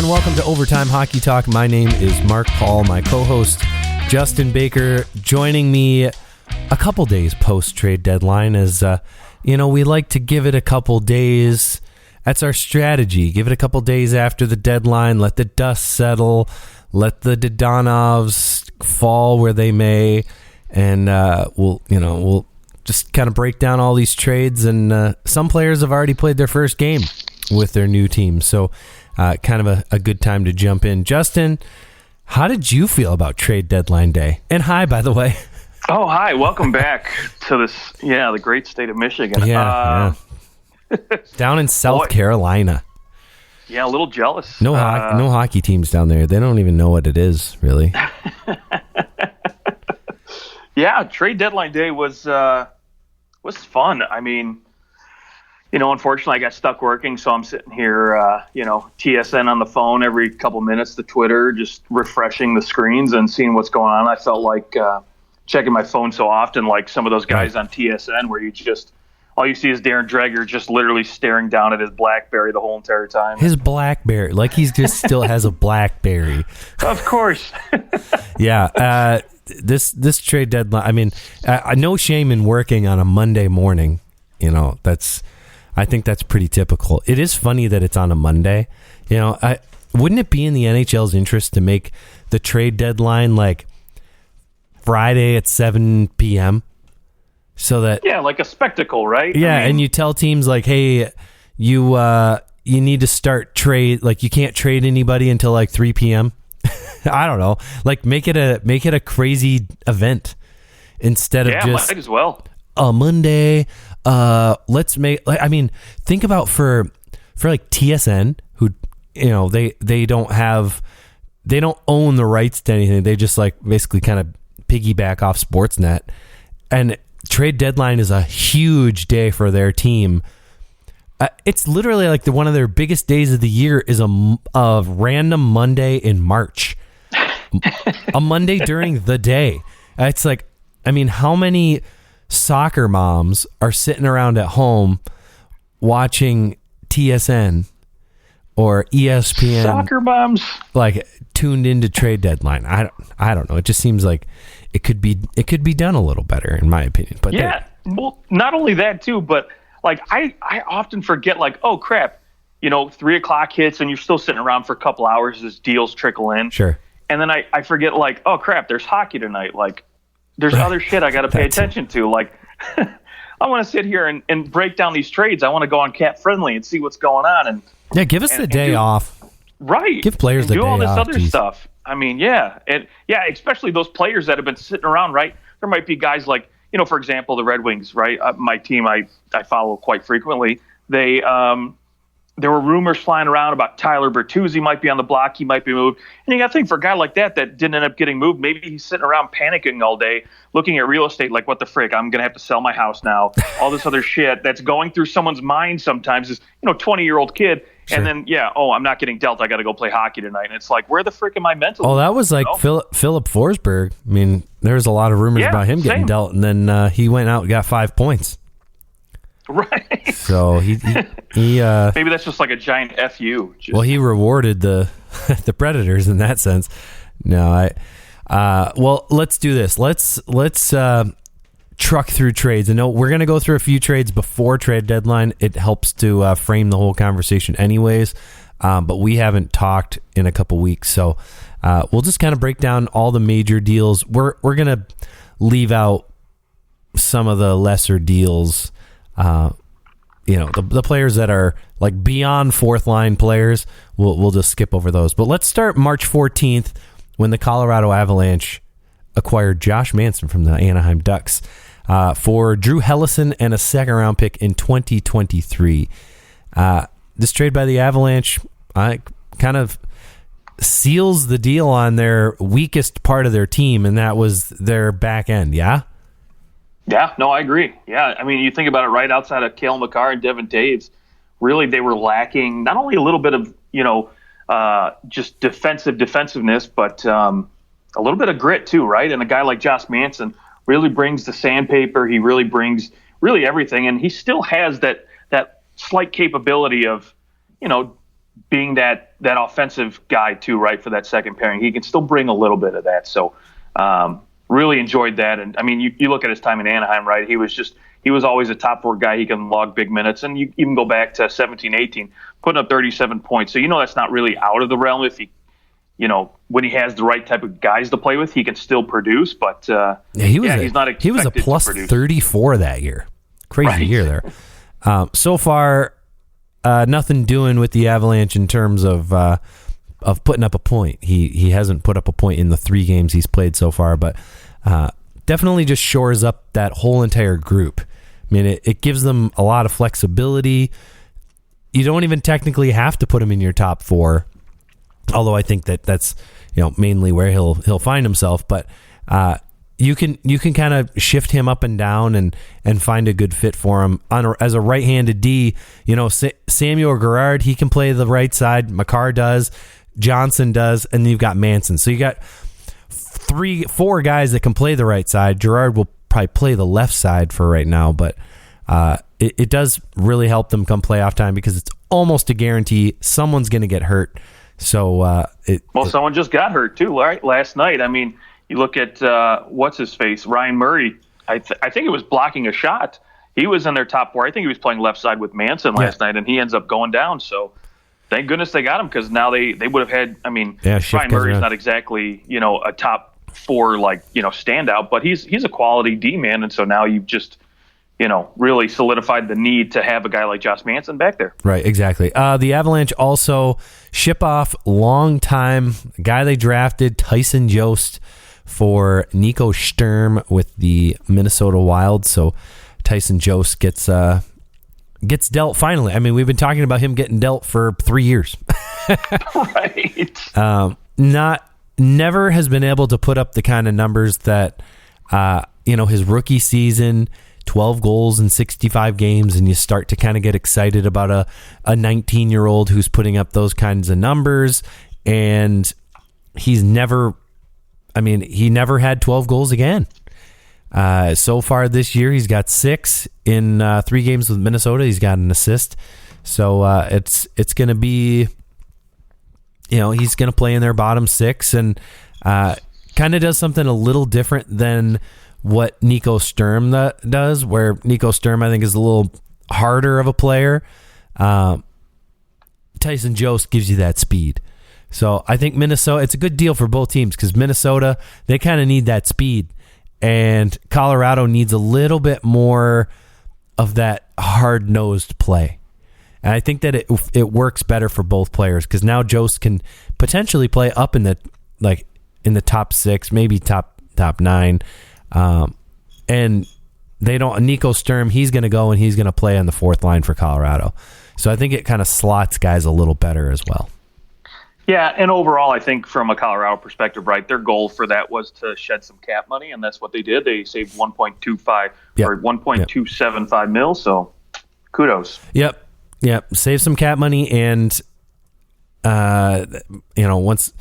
everyone. Welcome to Overtime Hockey Talk. My name is Mark Paul. My co-host, Justin Baker, joining me a couple days post-trade deadline. As, we like to give it a couple days. That's our strategy. Give it a couple days after the deadline. Let the dust settle. Let the Dodanovs fall where they may. And we'll just kind of break down all these trades. And some players have already played their first game with their new team. So kind of a good time to jump in. Justin, how did you feel about trade deadline day? And hi, by the way. Oh, hi. Welcome back to the great state of Michigan. Yeah. Down in South Carolina. Yeah, a little jealous. No hockey teams down there. They don't even know what it is, really. Yeah, trade deadline day was fun. I mean, unfortunately, I got stuck working, so I'm sitting here, TSN on the phone every couple minutes, the Twitter, just refreshing the screens and seeing what's going on. I felt like checking my phone so often, like some of those guys on TSN, where all you see is Darren Dreger just literally staring down at his BlackBerry the whole entire time. His BlackBerry, like he's just still has a BlackBerry. Of course. Yeah. This trade deadline, I mean, no shame in working on a Monday morning. I think that's pretty typical. It is funny that it's on a Monday. Wouldn't it be in the NHL's interest to make the trade deadline like Friday at 7 p.m.? So that like a spectacle, right? Yeah, and you tell teams like, hey, you need to start trade, like you can't trade anybody until like 3 p.m. I don't know, like make it a crazy event instead of just might as well a Monday. Let's make. I mean, think about for like TSN, who they don't own the rights to anything. They just like basically kind of piggyback off Sportsnet, and trade deadline is a huge day for their team. It's literally like one of their biggest days of the year is a random Monday in March, a Monday during the day. It's like, I mean, how many soccer moms are sitting around at home watching TSN or ESPN? Soccer moms, like tuned into trade deadline. I don't know. It just seems like it could be done a little better, in my opinion. But yeah, well, not only that too, but like I often forget, like, oh crap, 3 o'clock hits and you're still sitting around for a couple hours as deals trickle in. Sure. And then I forget, like, oh crap, there's hockey tonight. Like, there's other shit I got to pay attention to. Like, I want to sit here and break down these trades. I want to go on Cap Friendly and see what's going on. And yeah, give us the day off. Right. Give players the day off. Do all this other stuff. I mean, especially those players that have been sitting around, right? There might be guys like, for example, the Red Wings, right? My team I follow quite frequently. There were rumors flying around about Tyler Bertuzzi might be on the block. He might be moved. And you got to think, for a guy like that didn't end up getting moved, maybe he's sitting around panicking all day, looking at real estate like, what the frick? I'm going to have to sell my house now. All this other shit that's going through someone's mind sometimes is, 20-year-old kid. Sure. And then, I'm not getting dealt. I got to go play hockey tonight. And it's like, where the frick am I mentally? Oh, that was like Philip Forsberg. I mean, there was a lot of rumors about him getting dealt, and then he went out and got 5 points. Right. So he maybe that's just like a giant FU. Well, he rewarded the Predators in that sense. No, well, let's do this. Let's truck through trades. I know we're going to go through a few trades before trade deadline. It helps to frame the whole conversation anyways. But we haven't talked in a couple weeks, so we'll just kind of break down all the major deals. We're going to leave out some of the lesser deals. The players that are like beyond fourth line players, we'll just skip over those. But let's start March 14th when the Colorado Avalanche acquired Josh Manson from the Anaheim Ducks for Drew Hellison and a second-round pick in 2023. This trade by the Avalanche kind of seals the deal on their weakest part of their team, and that was their back end, yeah? Yeah, no, I agree. Yeah, I mean, you think about it, right outside of Cale Makar and Devin Taves, really they were lacking not only a little bit of, just defensiveness, but a little bit of grit too, right? And a guy like Josh Manson really brings the sandpaper. He really brings everything, and he still has that slight capability of, being that offensive guy too, right, for that second pairing. He can still bring a little bit of that. So really enjoyed that. And I mean, you look at his time in Anaheim, right? He was always a top four guy. He can log big minutes. And you even go back to 17-18, putting up 37 points. So that's not really out of the realm if he, when he has the right type of guys to play with, he can still produce. But he's not expected. He was a plus 34 that year. Crazy year there. So far, nothing doing with the Avalanche in terms of putting up a point. He hasn't put up a point in the 3 games he's played so far, but definitely just shores up that whole entire group. I mean, it gives them a lot of flexibility. You don't even technically have to put him in your top 4, although I think that's mainly where he'll find himself. But you can kind of shift him up and down and find a good fit for him as a right-handed D. Samuel Girard, he can play the right side. Makar does. Johnson does, and then you've got Manson. So you got 4 guys that can play the right side. Girard will probably play the left side for right now, but it does really help them come playoff time because it's almost a guarantee someone's going to get hurt. So someone just got hurt too, right? Last night. I mean, you look at what's his face, Ryan Murray. I think it was blocking a shot. He was in their top 4. I think he was playing left side with Manson last night, and he ends up going down. So thank goodness they got him because now they would have had. I mean, Ryan Murray's not exactly a top 4 standout, but he's a quality D man, and so now you've just really solidified the need to have a guy like Josh Manson back there. Right, exactly. The Avalanche also ship off long-time guy they drafted, Tyson Jost, for Nico Sturm with the Minnesota Wild. So Tyson Jost gets dealt finally. I mean, we've been talking about him getting dealt for 3 years. Right. Never has been able to put up the kind of numbers that his rookie season, 12 goals in 65 games, and you start to kind of get excited about a 19-year-old who's putting up those kinds of numbers, and he never had 12 goals again. So far this year, he's got 6 in 3 games with Minnesota. He's got an assist. So it's going to be, he's going to play in their bottom 6 and kind of does something a little different than what Nico Sturm does, where Nico Sturm, I think, is a little harder of a player. Tyson Jost gives you that speed. So I think Minnesota, it's a good deal for both teams because Minnesota, they kind of need that speed. And Colorado needs a little bit more of that hard-nosed play. And I think that it works better for both players because now Jost can potentially play up in the top 6, maybe top 9. And they don't. Nico Sturm, he's going to go and he's going to play on the 4th line for Colorado. So I think it kind of slots guys a little better as well. Yeah, and overall, I think from a Colorado perspective, right, their goal for that was to shed some cap money, and that's what they did. They saved 1.25 or 1.275 mil. So kudos. Yep. Save some cap money, and once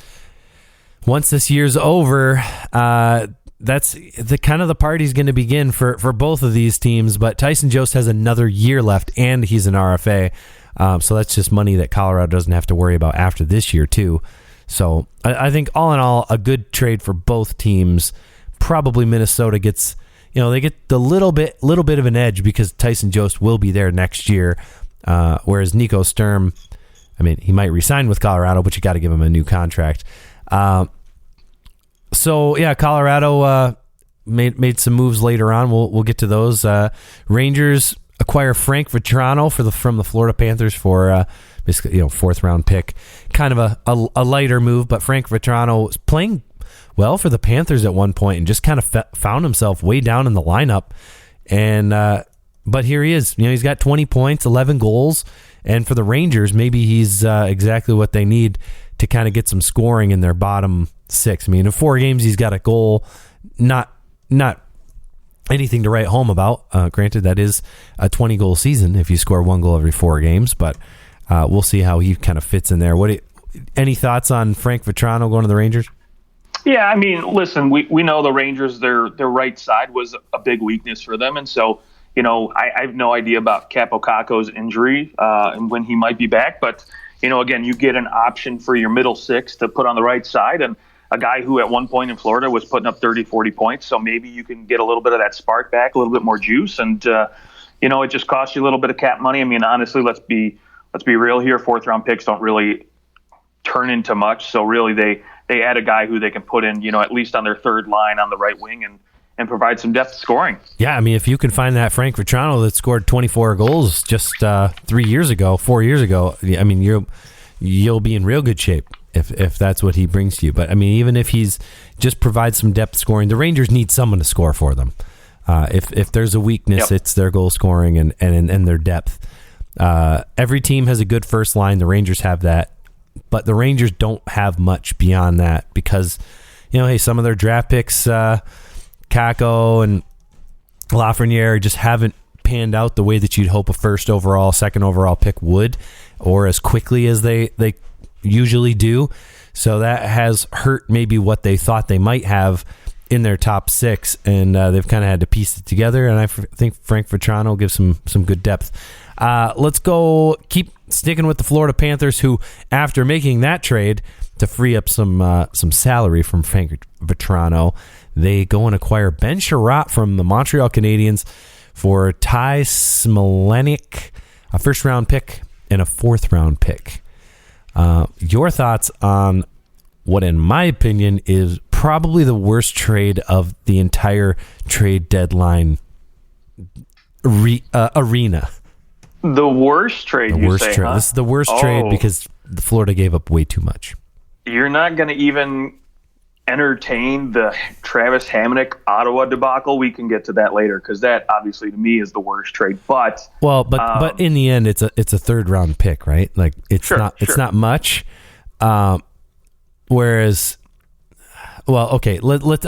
this year's over, that's the kind of the party's going to begin for both of these teams. But Tyson Jost has another year left, and he's an RFA. So that's just money that Colorado doesn't have to worry about after this year, too. So I think all in all, a good trade for both teams. Probably Minnesota gets, they get the little bit of an edge because Tyson Jost will be there next year. Whereas Nico Sturm, I mean, he might resign with Colorado, but you got to give him a new contract. So yeah, Colorado made some moves later on. We'll get to those. Rangers acquire Frank Vetrano from the Florida Panthers for basically 4th round pick. Kind of a lighter move, but Frank Vetrano was playing well for the Panthers at one point and just kind of found himself way down in the lineup. And but here he is. He's got 20 points, 11 goals, and for the Rangers, maybe he's exactly what they need to kind of get some scoring in their bottom 6. I mean, in 4 games, he's got a goal. Not anything to write home about. Granted, that is a 20-goal season if you score 1 goal every 4 games, but we'll see how he kind of fits in there. Any thoughts on Frank Vetrano going to the Rangers? Yeah, I mean, listen, we know the Rangers, their right side was a big weakness for them, and so, I have no idea about Capo Caco's injury and when he might be back, but, again, you get an option for your middle six to put on the right side, and a guy who at one point in Florida was putting up 30, 40 points. So maybe you can get a little bit of that spark back, a little bit more juice. And, it just costs you a little bit of cap money. I mean, honestly, let's be real here. 4th round picks don't really turn into much. So really they add a guy who they can put in, at least on their third line on the right wing and provide some depth scoring. Yeah, I mean, if you can find that Frank Vetrano that scored 24 goals just 4 years ago, I mean, you'll be in real good shape if that's what he brings to you. But I mean, even if he's just provides some depth scoring, the Rangers need someone to score for them. If there's a weakness, it's their goal scoring and their depth. Every team has a good first line. The Rangers have that, but the Rangers don't have much beyond that because, hey, some of their draft picks, Kako and Lafreniere, just haven't panned out the way that you'd hope a first overall, second overall pick would, or as quickly as they usually do. So that has hurt maybe what they thought they might have in their top 6, and they've kind of had to piece it together, and I think Frank Vetrano gives some good depth. Let's go keep sticking with the Florida Panthers, who, after making that trade to free up some salary from Frank Vetrano, they go and acquire Ben Sherratt from the Montreal Canadiens for Ty Smilanic, a first-round pick and a fourth-round pick. Your thoughts on what, in my opinion, is probably the worst trade of the entire trade deadline arena. The worst trade, you say, huh? This is the worst trade because the Florida gave up way too much. You're not going to even entertain the Travis Hamonic Ottawa debacle. We can get to that later because that obviously to me is the worst trade. But in the end, it's a third round pick, right? Like it's not much. Whereas, well, okay, I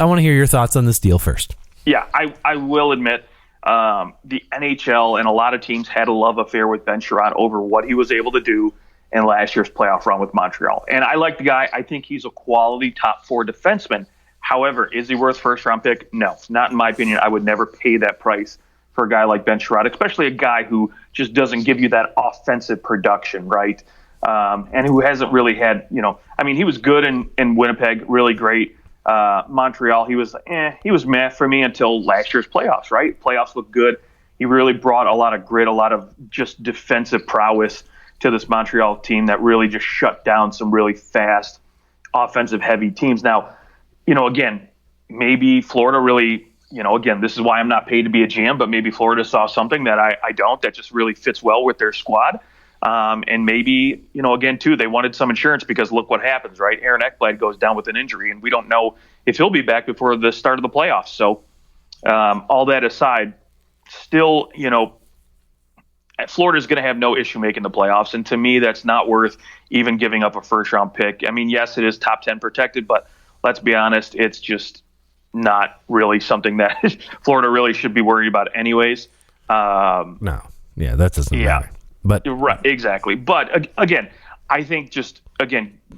want to hear your thoughts on this deal first. Yeah, I will admit the NHL and a lot of teams had a love affair with Ben Sherratt over what he was able to do in last year's playoff run with Montreal. And I like the guy. I think he's a quality top 4 defenseman. However, is he worth first-round pick? No, not in my opinion. I would never pay that price for a guy like Ben Sherratt, especially a guy who just doesn't give you that offensive production, right? And who hasn't really had, he was good in Winnipeg, really great. Montreal, he was meh for me until last year's playoffs, right? Playoffs looked good. He really brought a lot of grit, a lot of just defensive prowess to this Montreal team that really just shut down some really fast, offensive-heavy teams. Now, again, maybe Florida really, again, this is why I'm not paid to be a GM, but maybe Florida saw something that I don't, that just really fits well with their squad. And maybe, again, too, they wanted some insurance because look what happens, right? Aaron Ekblad goes down with an injury, and we don't know if he'll be back before the start of the playoffs. So all that aside, still, Florida's going to have no issue making the playoffs. And to me, that's not worth even giving up a first-round pick. I mean, yes, it is top 10 protected, but let's be honest, it's just not really something that Florida really should be worried about anyways. No. Yeah, that doesn't matter. But right, exactly. But again, I think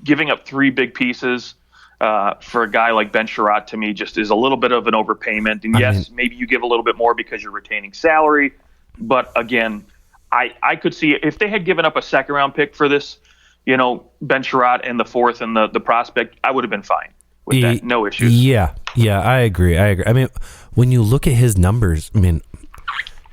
giving up 3 big pieces for a guy like Ben Sherratt to me just is a little bit of an overpayment. And yes, maybe you give a little bit more because you're retaining salary. But again, I could see if they had given up a second-round pick for this, Ben Sherratt and the 4th and the prospect, I would have been fine with that. No issues. Yeah, I agree. I mean, when you look at his numbers, I mean,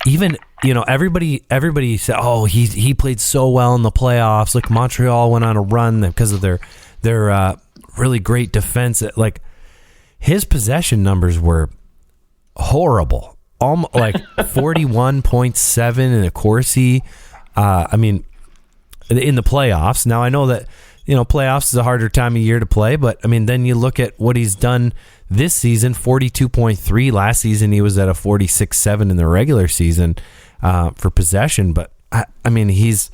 even everybody said, oh, he played so well in the playoffs. Like Montreal went on a run because of their really great defense. Like his possession numbers were horrible. Like 41.7 in a Corsi. I mean, in the playoffs. Now I know that playoffs is a harder time of year to play, but I mean, then you look at what he's done this season. 42.3 last season. He was at a 46.7 in the regular season for possession. But I mean, he's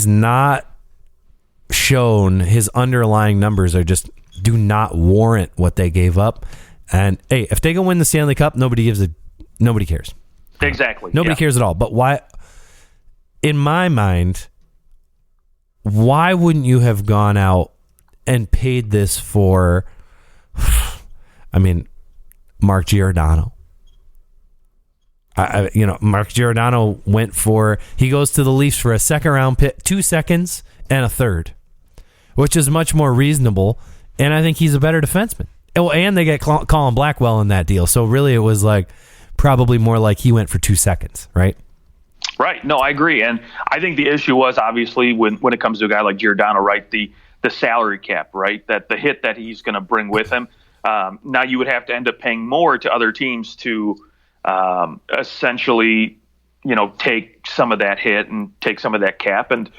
not shown his underlying numbers do not warrant what they gave up. And hey, if they go win the Stanley Cup, nobody cares. Exactly. Nobody cares at all. But why, in my mind, why wouldn't you have gone out and paid this for, Mark Giordano? Mark Giordano he goes to the Leafs for a second round pick, 2 seconds, and a third, which is much more reasonable. And I think he's a better defenseman. Oh, and they get Colin Blackwell in that deal. So really it was like probably more like he went for 2 seconds, right? Right. No, I agree. And I think the issue was obviously when it comes to a guy like Giordano, right, the salary cap, right, that the hit that he's going to bring with him. Now you would have to end up paying more to other teams to essentially, take some of that hit and take some of that cap. And,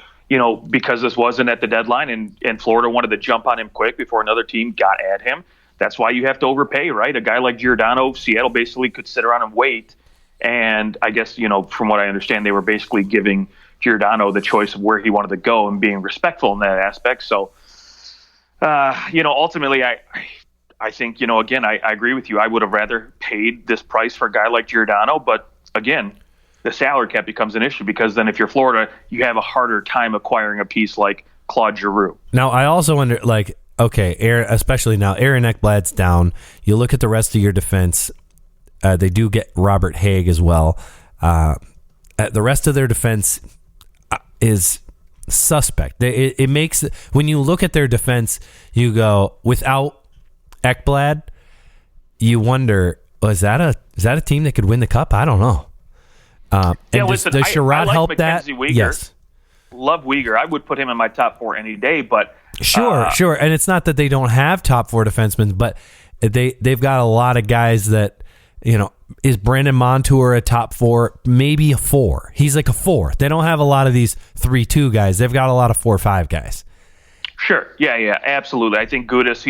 because this wasn't at the deadline and Florida wanted to jump on him quick before another team got at him, that's why you have to overpay, right? A guy like Giordano, Seattle basically could sit around and wait. And I guess, from what I understand, they were basically giving Giordano the choice of where he wanted to go and being respectful in that aspect. So, ultimately, I think, again, I agree with you. I would have rather paid this price for a guy like Giordano. But again, the salary cap becomes an issue because then if you're Florida, you have a harder time acquiring a piece like Claude Giroux. Now, I also wonder, especially now, Aaron Ekblad's down. You look at the rest of your defense. They do get Robert Haig as well. The rest of their defense is suspect. It makes, when you look at their defense, you go, without Ekblad, you wonder, is that a team that could win the cup? I don't know. Does Sherrod help that? Uyghur. Yes. Love Uyghur. I would put him in my top 4 any day, but sure. And it's not that they don't have top 4 defensemen, but they've got a lot of guys that, is Brandon Montour a top 4? Maybe a 4. He's like a 4. They don't have a lot of these 3-2 guys. They've got a lot of 4-5 guys. Sure. Yeah, absolutely. I think Gudas,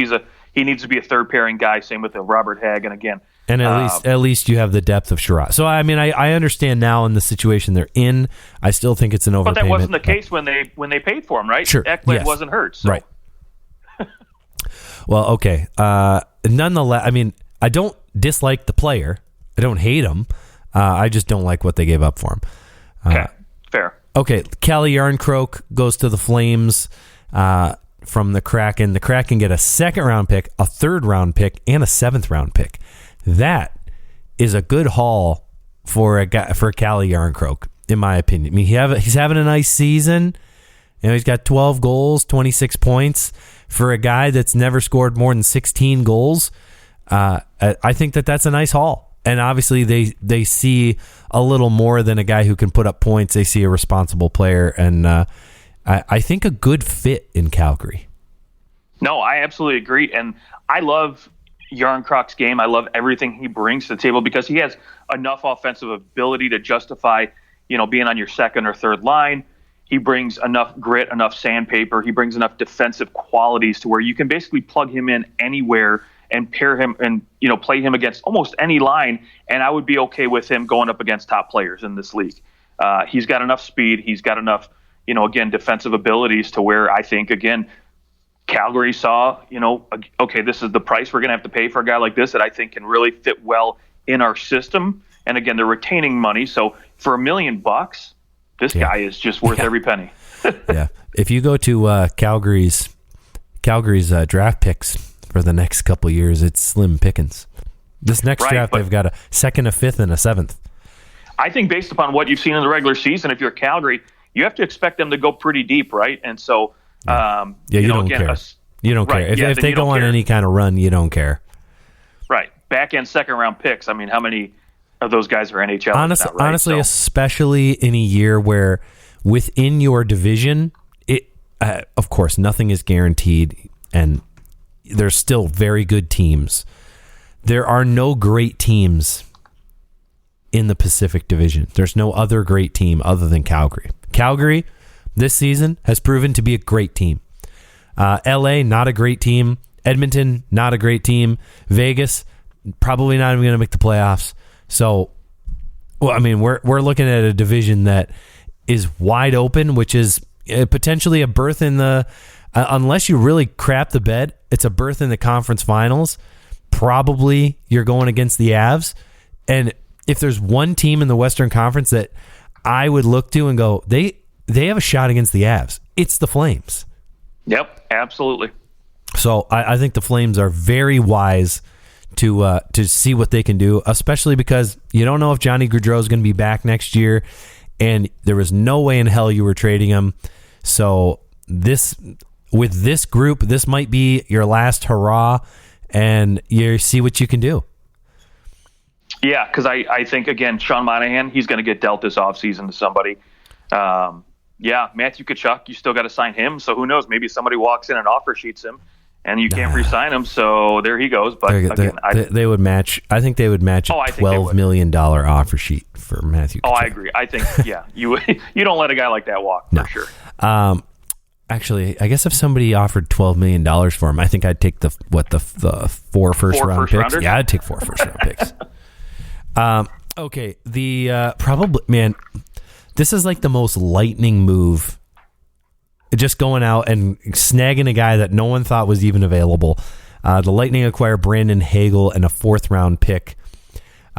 he needs to be a third pairing guy. Same with Robert Haig, and again. And at least you have the depth of Sherrod. So I mean, I understand now in the situation they're in. I still think it's an overpayment. But that wasn't the case when they paid for him, right? Sure. Ekblad wasn't hurt. So. Right. Well, okay. Nonetheless, I mean, I don't dislike the player. I don't hate him. I just don't like what they gave up for him. Okay. Fair. Okay. Calle Yarncroke goes to the Flames from the Kraken. The Kraken get a 2nd-round pick, a 3rd-round pick, and a 7th-round pick. That is a good haul for Calle Yarncroke, in my opinion. I mean, he's having a nice season. He's got 12 goals, 26 points. For a guy that's never scored more than 16 goals, I think that's a nice haul. And obviously, they see a little more than a guy who can put up points. They see a responsible player, and I think a good fit in Calgary. No, I absolutely agree, and I love Yarncroke's game. I love everything he brings to the table because he has enough offensive ability to justify, being on your second or third line. He brings enough grit, enough sandpaper. He brings enough defensive qualities to where you can basically plug him in anywhere and pair him and, play him against almost any line. And I would be okay with him going up against top players in this league. He's got enough speed. He's got enough, again, defensive abilities to where I think, again, Calgary saw, okay, this is the price we're going to have to pay for a guy like this that I think can really fit well in our system. And again, they're retaining money. So for $1 million, this guy is just worth every penny. Yeah. If you go to Calgary's draft picks for the next couple of years, it's slim pickings. This next draft, they've got a 2nd, a 5th, and a 7th. I think based upon what you've seen in the regular season, if you're Calgary, you have to expect them to go pretty deep, right? And so, you don't care. You don't care. If they go on any kind of run, you don't care. Right. Back end 2nd-round picks. I mean, how many of those guys are NHL? Honestly, especially in a year where within your division, of course, nothing is guaranteed, and there's still very good teams. There are no great teams in the Pacific Division. There's no other great team other than Calgary. Calgary, this season, has proven to be a great team. LA, not a great team. Edmonton, not a great team. Vegas, probably not even going to make the playoffs. So, we're looking at a division that is wide open, which is potentially a berth in the, unless you really crap the bed, it's a berth in the conference finals. Probably you're going against the Avs. And if there's one team in the Western Conference that I would look to and go, they have a shot against the Avs, it's the Flames. Yep, absolutely. So I think the Flames are very wise to see what they can do, especially because you don't know if Johnny Gaudreau is going to be back next year, and there was no way in hell you were trading him. So with this group, this might be your last hurrah, and you see what you can do. Yeah, because I think, again, Sean Monahan, he's going to get dealt this offseason to somebody. Matthew Tkachuk, you still got to sign him. So who knows? Maybe somebody walks in and offer sheets him, and you can't re-sign him. So there he goes. But they would match. I think they would match a $12 million offer sheet for Matthew Tkachuk. I agree. I think, you don't let a guy like that walk, for sure. Actually, I guess if somebody offered $12 million for him, I think I'd take the 4 first-round picks. Rounders? Yeah, I'd take 4 first-round picks. Okay, probably, man, this is like the most lightning move. Just going out and snagging a guy that no one thought was even available. The Lightning acquire Brandon Hagel and a 4th-round pick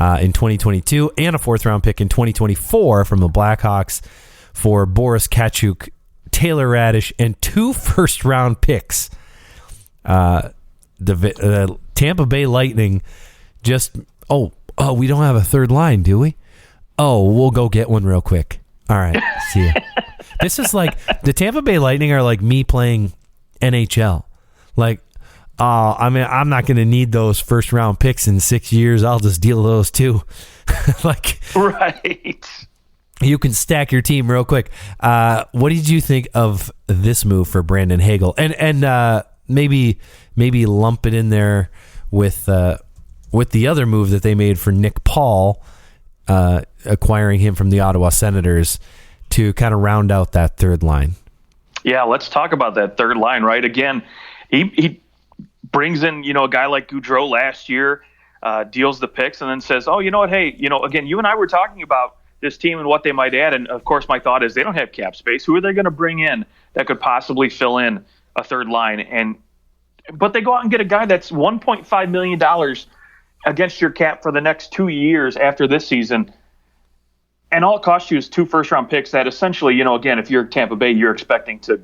in 2022 and a 4th-round pick in 2024 from the Blackhawks for Boris Katchouk, Taylor Radish, and 2 first-round picks. The Tampa Bay Lightning just... Oh, we don't have a third line, do we? Oh, we'll go get one real quick. All right, see ya. This is like the Tampa Bay Lightning are like me playing NHL. Like, I'm not going to need those first round picks in 6 years. I'll just deal those too. Like, right. You can stack your team real quick. What did you think of this move for Brandon Hagel? And maybe lump it in there with the other move that they made for Nick Paul, acquiring him from the Ottawa Senators to kind of round out that third line. Yeah, let's talk about that third line, right? Again, he brings in, a guy like Gaudreau last year, deals the picks, and then says, oh, you know what, hey, again, you and I were talking about this team and what they might add, and of course my thought is they don't have cap space. Who are they going to bring in that could possibly fill in a third line? But they go out and get a guy that's $1.5 million against your cap for the next 2 years after this season. And all it costs you is 2 first-round picks that essentially, again, if you're Tampa Bay, you're expecting to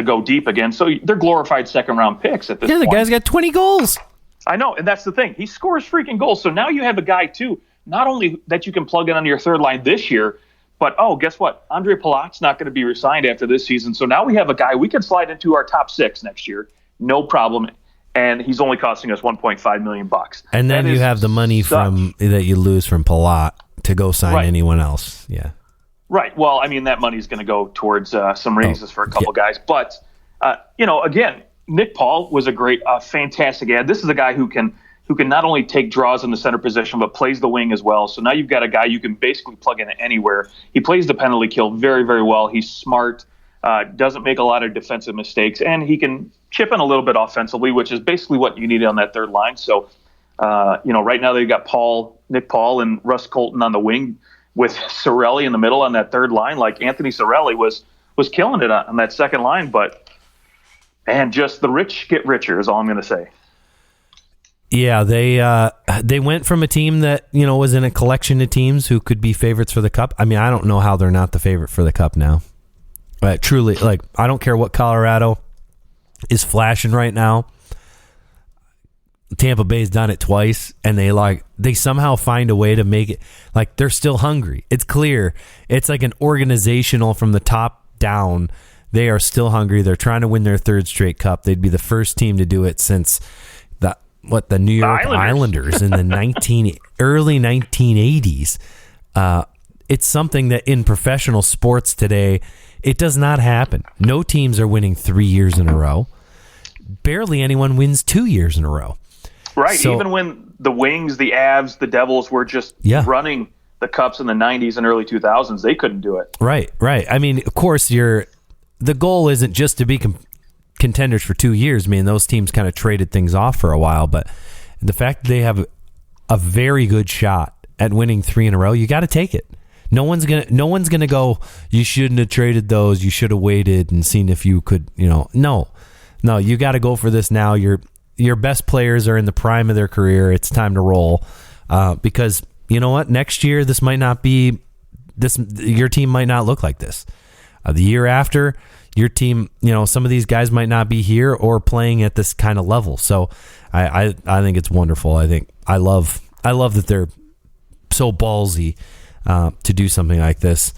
go deep again. So they're glorified second-round picks at this point. Yeah, the guy's got 20 goals. I know, and that's the thing. He scores freaking goals. So now you have a guy, too, not only that you can plug in on your third line this year, but, guess what? Andre Palat's not going to be re-signed after this season. So now we have a guy we can slide into our top 6 next year. No problem. And he's only costing us $1.5 million. And then you have the money that you lose from Palat to go sign anyone else. Yeah. Right. Well, I mean, that money's going to go towards some raises for a couple guys. But, again, Nick Paul was a great, fantastic ad. This is a guy who can not only take draws in the center position, but plays the wing as well. So now you've got a guy you can basically plug in anywhere. He plays the penalty kill very, very well. He's smart, doesn't make a lot of defensive mistakes, and he can chip in a little bit offensively, which is basically what you need on that third line. So, right now they've got Nick Paul and Russ Colton on the wing with Cirelli in the middle on that third line. Like Anthony Cirelli was killing it on that second line, but man, just the rich get richer is all I'm going to say. Yeah, they went from a team that, was in a collection of teams who could be favorites for the Cup. I mean, I don't know how they're not the favorite for the Cup now. Truly, I don't care what Colorado is flashing right now. Tampa Bay's done it twice, and they somehow find a way to make it they're still hungry. It's clear. It's like an organizational from the top down. They are still hungry. They're trying to win their 3rd straight Cup. They'd be the first team to do it since the New York Islanders in the early 1980s. It's something that in professional sports today, it does not happen. No teams are winning 3 years in a row. Barely anyone wins 2 years in a row. Right. So, even when the Wings, the Avs, the Devils were just running the Cups in the 90s and early 2000s, they couldn't do it. Right. I mean, of course, the goal isn't just to be contenders for 2 years. I mean, those teams kind of traded things off for a while, but the fact that they have a very good shot at winning 3 in a row, you got to take it. No one's gonna go, you shouldn't have traded those. You should have waited and seen if you could. No, you got to go for this now. Your best players are in the prime of their career. It's time to roll, because you know what? Next year, this might not be this. Your team might not look like this. The year after, your team, some of these guys might not be here or playing at this kind of level. So I think it's wonderful. I love that they're so ballsy to do something like this.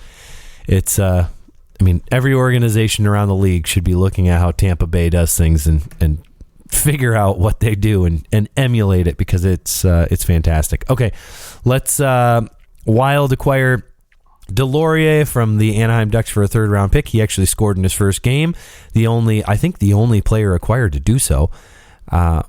It's every organization around the league should be looking at how Tampa Bay does things and figure out what they do and emulate it, because it's fantastic. Okay, let's Wild acquire Delorier from the Anaheim Ducks for a third-round pick. He actually scored in his first game. The only player acquired to do so. No,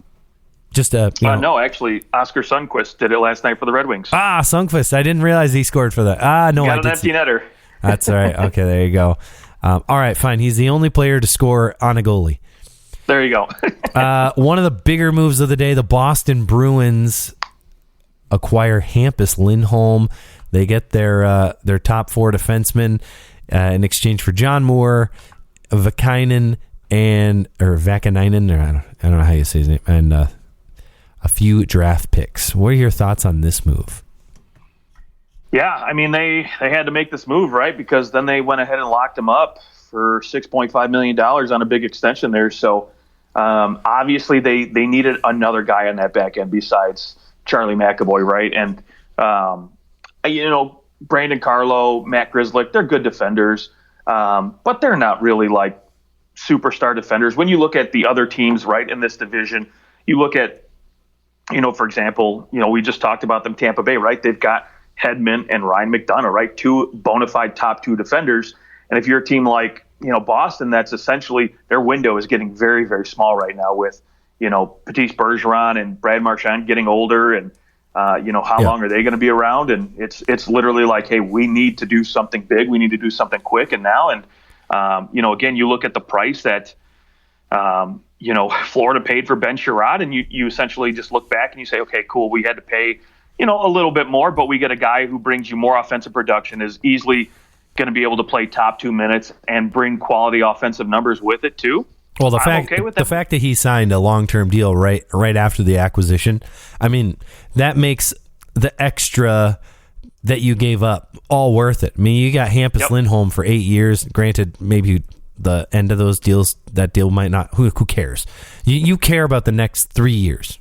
actually, Oscar Sundqvist did it last night for the Red Wings. Sundqvist. I didn't realize he scored for that. No, got an empty netter. That's all right. Okay, there you go. All right, fine. He's the only player to score on a goalie. There you go. One of the bigger moves of the day, the Boston Bruins acquire Hampus Lindholm. They get their top four defensemen in exchange for John Moore, Vakanainen, or I don't know how you say his name, and a few draft picks. What are your thoughts on this move? Yeah, they had to make this move, right? Because then they went ahead and locked him up for $6.5 million on a big extension there. So obviously they needed another guy on that back end besides Charlie McAvoy, right? And Brandon Carlo, Matt Grzelcyk, they're good defenders, but they're not really like superstar defenders. When you look at the other teams, right, in this division, you look at, for example, we just talked about them, Tampa Bay, right? They've got Hedman and Ryan McDonough, right? Two bona fide top two defenders. And if you're a team like, Boston, that's essentially their window is getting very, very small right now with, Patrice Bergeron and Brad Marchand getting older, and how long are they going to be around? And it's literally like, hey, we need to do something big. We need to do something quick and now. And, again, you look at the price that, Florida paid for Ben Sherrod, and you essentially just look back and you say, okay, cool. We had to pay, a little bit more, but we get a guy who brings you more offensive production, is easily going to be able to play top 2 minutes and bring quality offensive numbers with it too. Well, the fact that he signed a long-term deal right after the acquisition, that makes the extra that you gave up all worth it. You got Hampus Lindholm for 8 years. Granted, maybe the end of those deals, that deal might not. Who cares? You care about the next 3 years.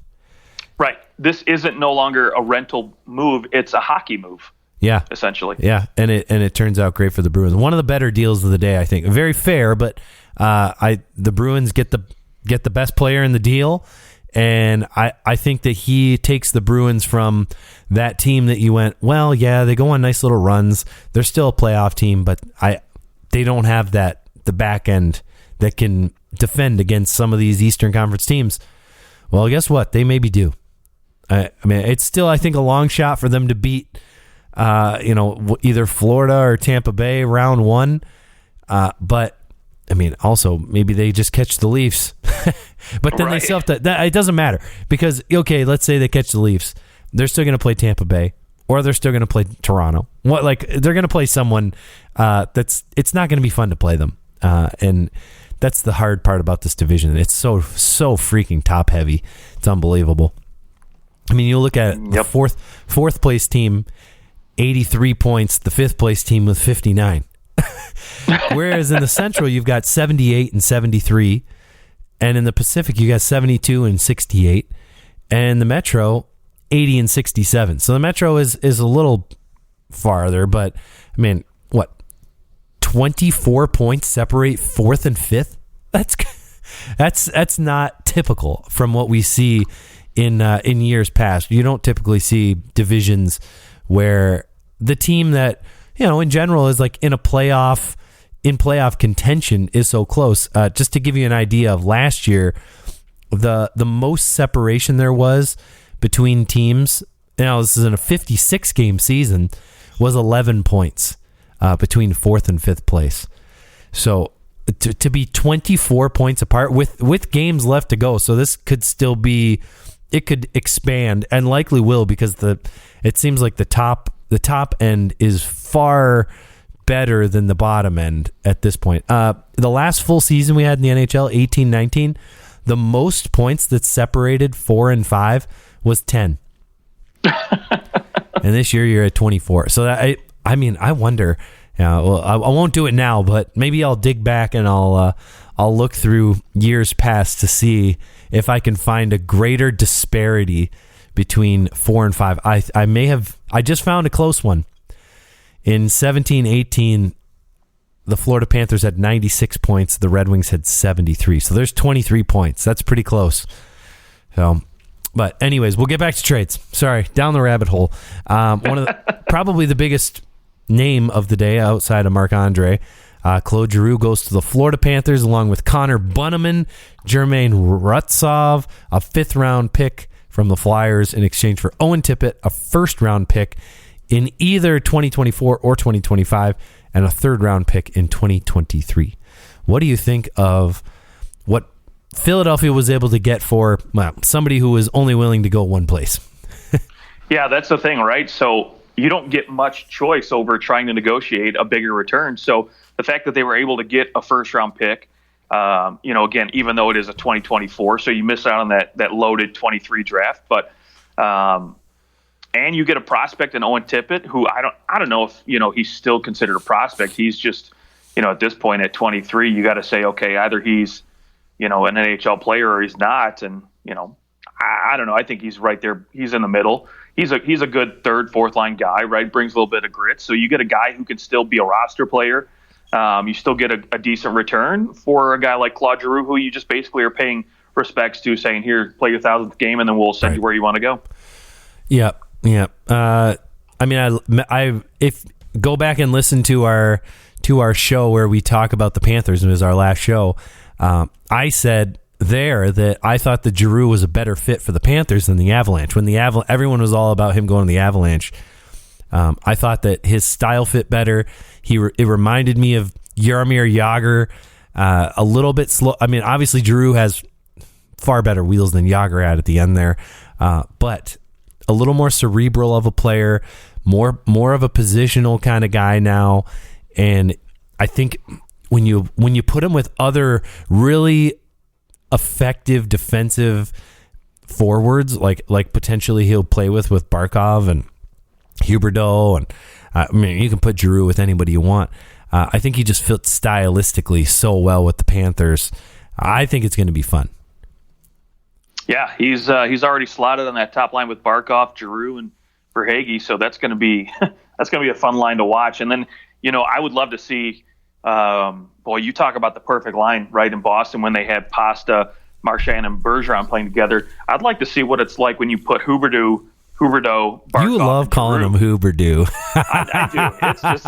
Right. This isn't no longer a rental move. It's a hockey move. Yeah. Essentially. Yeah. And it turns out great for the Bruins. One of the better deals of the day, I think. Very fair, but the Bruins get the best player in the deal, and I think that he takes the Bruins from that team that you went, well, yeah, they go on nice little runs. They're still a playoff team, but they don't have the back end that can defend against some of these Eastern Conference teams. Well, guess what? They maybe do. It's still, I think, a long shot for them to beat either Florida or Tampa Bay round one. But also maybe they just catch the Leafs, but then they still have to. It doesn't matter, because let's say they catch the Leafs, they're still going to play Tampa Bay, or they're still going to play Toronto. They're going to play someone it's not going to be fun to play them, and that's the hard part about this division. It's so freaking top heavy. It's unbelievable. You look at the fourth place team, 83 points. The fifth place team with 59. Whereas in the Central, you've got 78 and 73. And in the Pacific, you got 72 and 68. And in the Metro, 80 and 67. So the Metro is a little farther, but 24 points separate fourth and fifth? That's not typical from what we see in years past. You don't typically see divisions where the team that, in general is like in playoff contention is so close. Just to give you an idea of last year, the most separation there was between teams, this is in a 56 game season, was 11 points between fourth and fifth place. So to be 24 points apart with games left to go. So this could still be, it could expand, and likely will, because it seems like the top end is far better than the bottom end at this point. The last full season we had in the NHL, 18-19, the most points that separated 4 and 5 was 10. And this year you're at 24. So I wonder. Well, I won't do it now, but maybe I'll dig back and I'll look through years past to see if I can find a greater disparity between 4 and 5. I just found a close one. In 17-18, the Florida Panthers had 96 points. The Red Wings had 73. So there's 23 points. That's pretty close. So, but anyways, we'll get back to trades. Sorry, down the rabbit hole. One of the, probably the biggest name of the day outside of Marc-Andre, Claude Giroux goes to the Florida Panthers along with Connor Bunnaman, Jermaine Rutsov, a 5th-round pick from the Flyers in exchange for Owen Tippett, a 1st-round pick in either 2024 or 2025, and a 3rd-round pick in 2023. What do you think of what Philadelphia was able to get for somebody who was only willing to go one place? Yeah, that's the thing, right? So you don't get much choice over trying to negotiate a bigger return. So the fact that they were able to get a 1st-round pick, again, even though it is a 2024, so you miss out on that loaded 23 draft, but and you get a prospect in Owen Tippett, who I don't know if he's still considered a prospect. He's just at this point at 23, you got to say, okay, either he's an NHL player or he's not, and I don't know. I think he's right there. He's in the middle. He's a good 3rd, 4th line guy, right? Brings a little bit of grit. So you get a guy who can still be a roster player. You still get a decent return for a guy like Claude Giroux, who you just basically are paying respects to, saying, here, play your 1,000th game, and then we'll send you where you want to go. Yeah. If go back and listen to our show where we talk about the Panthers, it was our last show. I said there that I thought that Giroux was a better fit for the Panthers than the Avalanche. When everyone was all about him going to the Avalanche, I thought that his style fit better. It reminded me of Jaromir Jagr, a little bit slow. I mean, obviously Giroux has far better wheels than Jagr had at the end there, but a little more cerebral of a player, more of a positional kind of guy now. And I think when you put him with other really effective defensive forwards, like potentially he'll play with Barkov and Huberdeau, and you can put Giroux with anybody you want. I think he just fits stylistically so well with the Panthers. I think it's going to be fun. Yeah, he's already slotted on that top line with Barkov, Giroux, and Verhaeghe, so that's going to be a fun line to watch. And then I would love to see. You talk about the perfect line, right, in Boston when they had Pasta, Marchand, and Bergeron playing together. I'd like to see what it's like when you put Huberdeau, Barkov. You love calling him Huberdeau. I do. It's just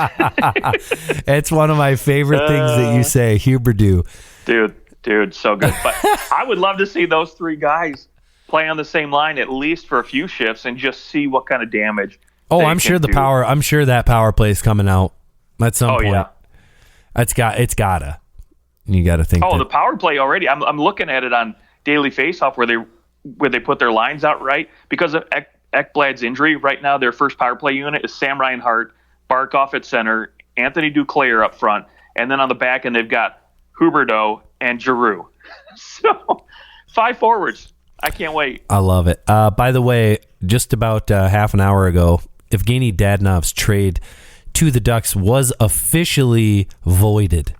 it's one of my favorite things that you say, Huberdeau. Dude, so good. But I would love to see those 3 guys play on the same line at least for a few shifts and just see what kind of damage. I'm sure that power play is coming out at some point. Yeah. It's gotta. You got to think. The power play already. I'm looking at it on Daily Faceoff where they put their lines out, right, because of Ekblad's injury. Right now, their first power play unit is Sam Reinhart, Barkov at center, Anthony Duclair up front, and then on the back end they've got Huberdeau and Giroux. So 5 forwards. I can't wait. I love it. By the way, just about half an hour ago, Evgeny Dadonov's trade to the Ducks was officially voided.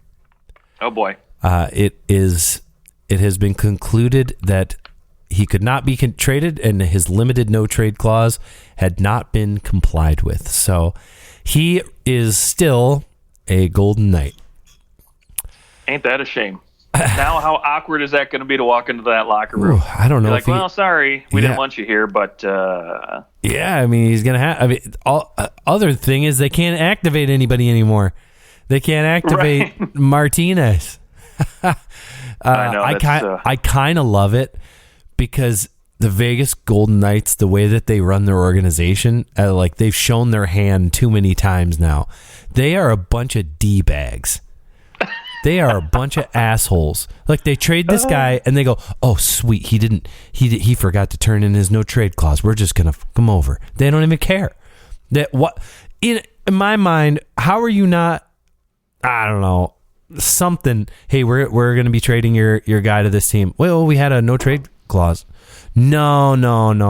Oh boy! It has been concluded that he could not be traded, and his limited no trade clause had not been complied with. So he is still a Golden Knight. Ain't that a shame? Now, how awkward is that going to be to walk into that locker room? Ooh, I don't know. You're like, sorry, we didn't want you here, but yeah, I mean, he's gonna have. I mean, other thing is they can't activate anybody anymore. They can't activate Martinez. I know. I kind of love it because the Vegas Golden Knights, the way that they run their organization, like they've shown their hand too many times now. They are a bunch of D-bags. They are a bunch of assholes. Like they trade this guy and they go, "Oh, sweet, he forgot to turn in his no trade clause. We're just gonna come over." They don't even care. That what in my mind? How are you not? I don't know. Something. Hey, we're gonna be trading your guy to this team. Well, we had a no trade clause. No.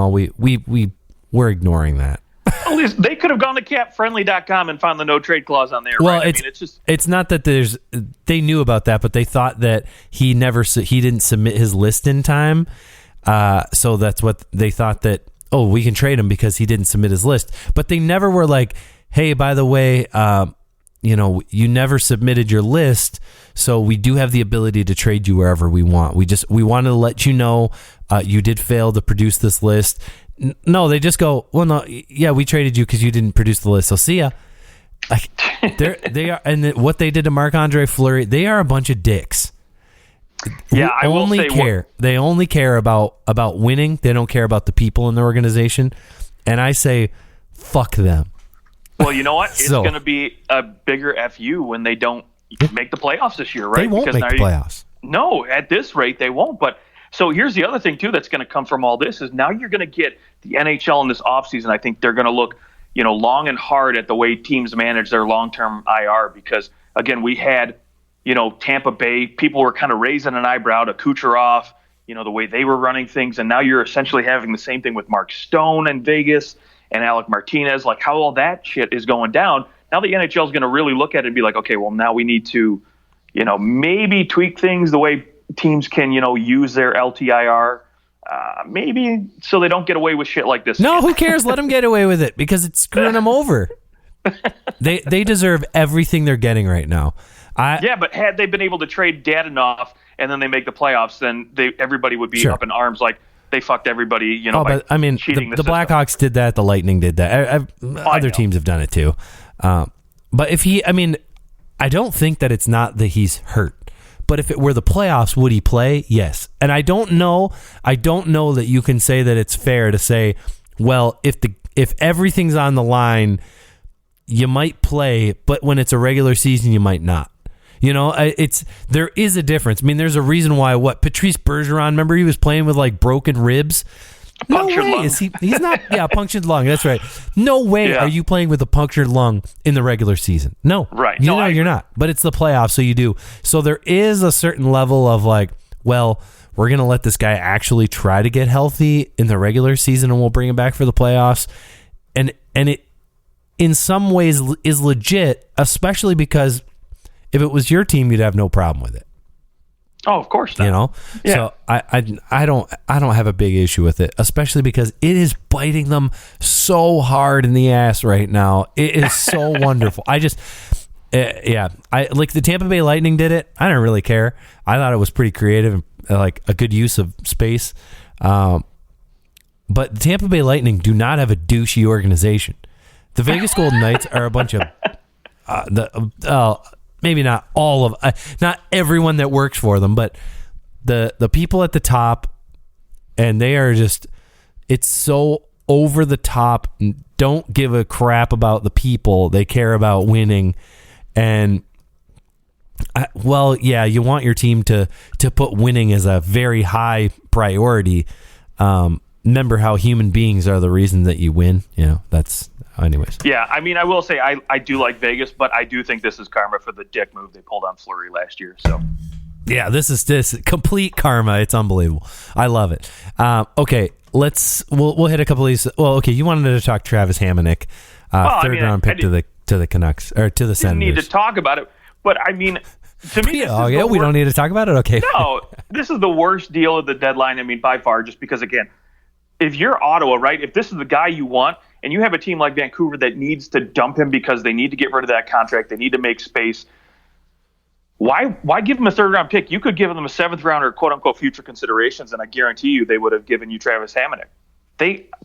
We're ignoring that. At least they could have gone to capfriendly.com and found the no trade clause on there. Well, right? I mean, it's not that they knew about that, but they thought that he didn't submit his list in time. So that's what they thought, that, oh, we can trade him because he didn't submit his list. But they never were like, hey, by the way, you never submitted your list, so we do have the ability to trade you wherever we want. We wanted to let you know you did fail to produce this list. No, they just go, well, no, yeah, we traded you because you didn't produce the list, so see ya. Like, they are, and what they did to Marc-Andre Fleury, they are a bunch of dicks. Yeah, I will say they only care about winning. They don't care about the people in the organization. And I say, fuck them. Well, you know what? It's going to be a bigger FU when they don't make the playoffs this year, right? They won't make the playoffs. No, at this rate, they won't. But so here's the other thing, too, that's going to come from all this is now you're going to get the NHL in this offseason. I think they're going to look, long and hard at the way teams manage their long-term IR because, again, we had, Tampa Bay, people were kind of raising an eyebrow to Kucherov, the way they were running things. And now you're essentially having the same thing with Mark Stone in Vegas and Alec Martinez, like how all that shit is going down. Now the NHL is going to really look at it and be like, okay, well, now we need to, maybe tweak things the way teams can, use their LTIR, maybe so they don't get away with shit like this. No, who cares? Let them get away with it because it's screwing them over. They deserve everything they're getting right now. But had they been able to trade Dadonov and then they make the playoffs, then everybody would be up in arms like they fucked everybody, but I mean, the Blackhawks did that. The Lightning did that. Other teams have done it too. But I don't think that it's not that he's hurt. But if it were the playoffs, would he play? Yes. And I don't know that you can say that it's fair to say, well, if everything's on the line, you might play, but when it's a regular season, you might not. There is a difference. I mean, there's a reason why. Patrice Bergeron, remember he was playing with like broken ribs. No way is he's not. Yeah, punctured lung. That's right. No way are you playing with a punctured lung in the regular season. No, right? You're not. But it's the playoffs, so you do. So there is a certain level of like, well, we're gonna let this guy actually try to get healthy in the regular season, and we'll bring him back for the playoffs. And it, in some ways, is legit, especially because if it was your team, you'd have no problem with it. Oh, of course not. Yeah. So I don't have a big issue with it, especially because it is biting them so hard in the ass right now. It is so wonderful. I like the Tampa Bay Lightning did it. I don't really care. I thought it was pretty creative and like a good use of space. But the Tampa Bay Lightning do not have a douchey organization. The Vegas Golden Knights are a bunch of maybe not all of, not everyone that works for them, but the people at the top, and they are just, it's so over the top. Don't give a crap about the people. They care about winning. And you want your team to put winning as a very high priority. Remember how human beings are the reason that you win. That's anyways. Yeah, I mean, I will say I do like Vegas, but I do think this is karma for the dick move they pulled on Fleury last year. So yeah, this is complete karma. It's unbelievable. I love it. Okay, we'll hit a couple of these. Well, okay, you wanted to talk Travis Hamonic, third round pick to the Canucks or to the Senators. Didn't need to talk about it, but I mean, to me, we don't need to talk about it. Okay, no, this is the worst deal of the deadline. I mean, by far, just because again, if you're Ottawa, right? If this is the guy you want, and you have a team like Vancouver that needs to dump him because they need to get rid of that contract, they need to make space. Why give them a third-round pick? You could give them a seventh-round or quote-unquote future considerations, and I guarantee you they would have given you Travis Hamonic.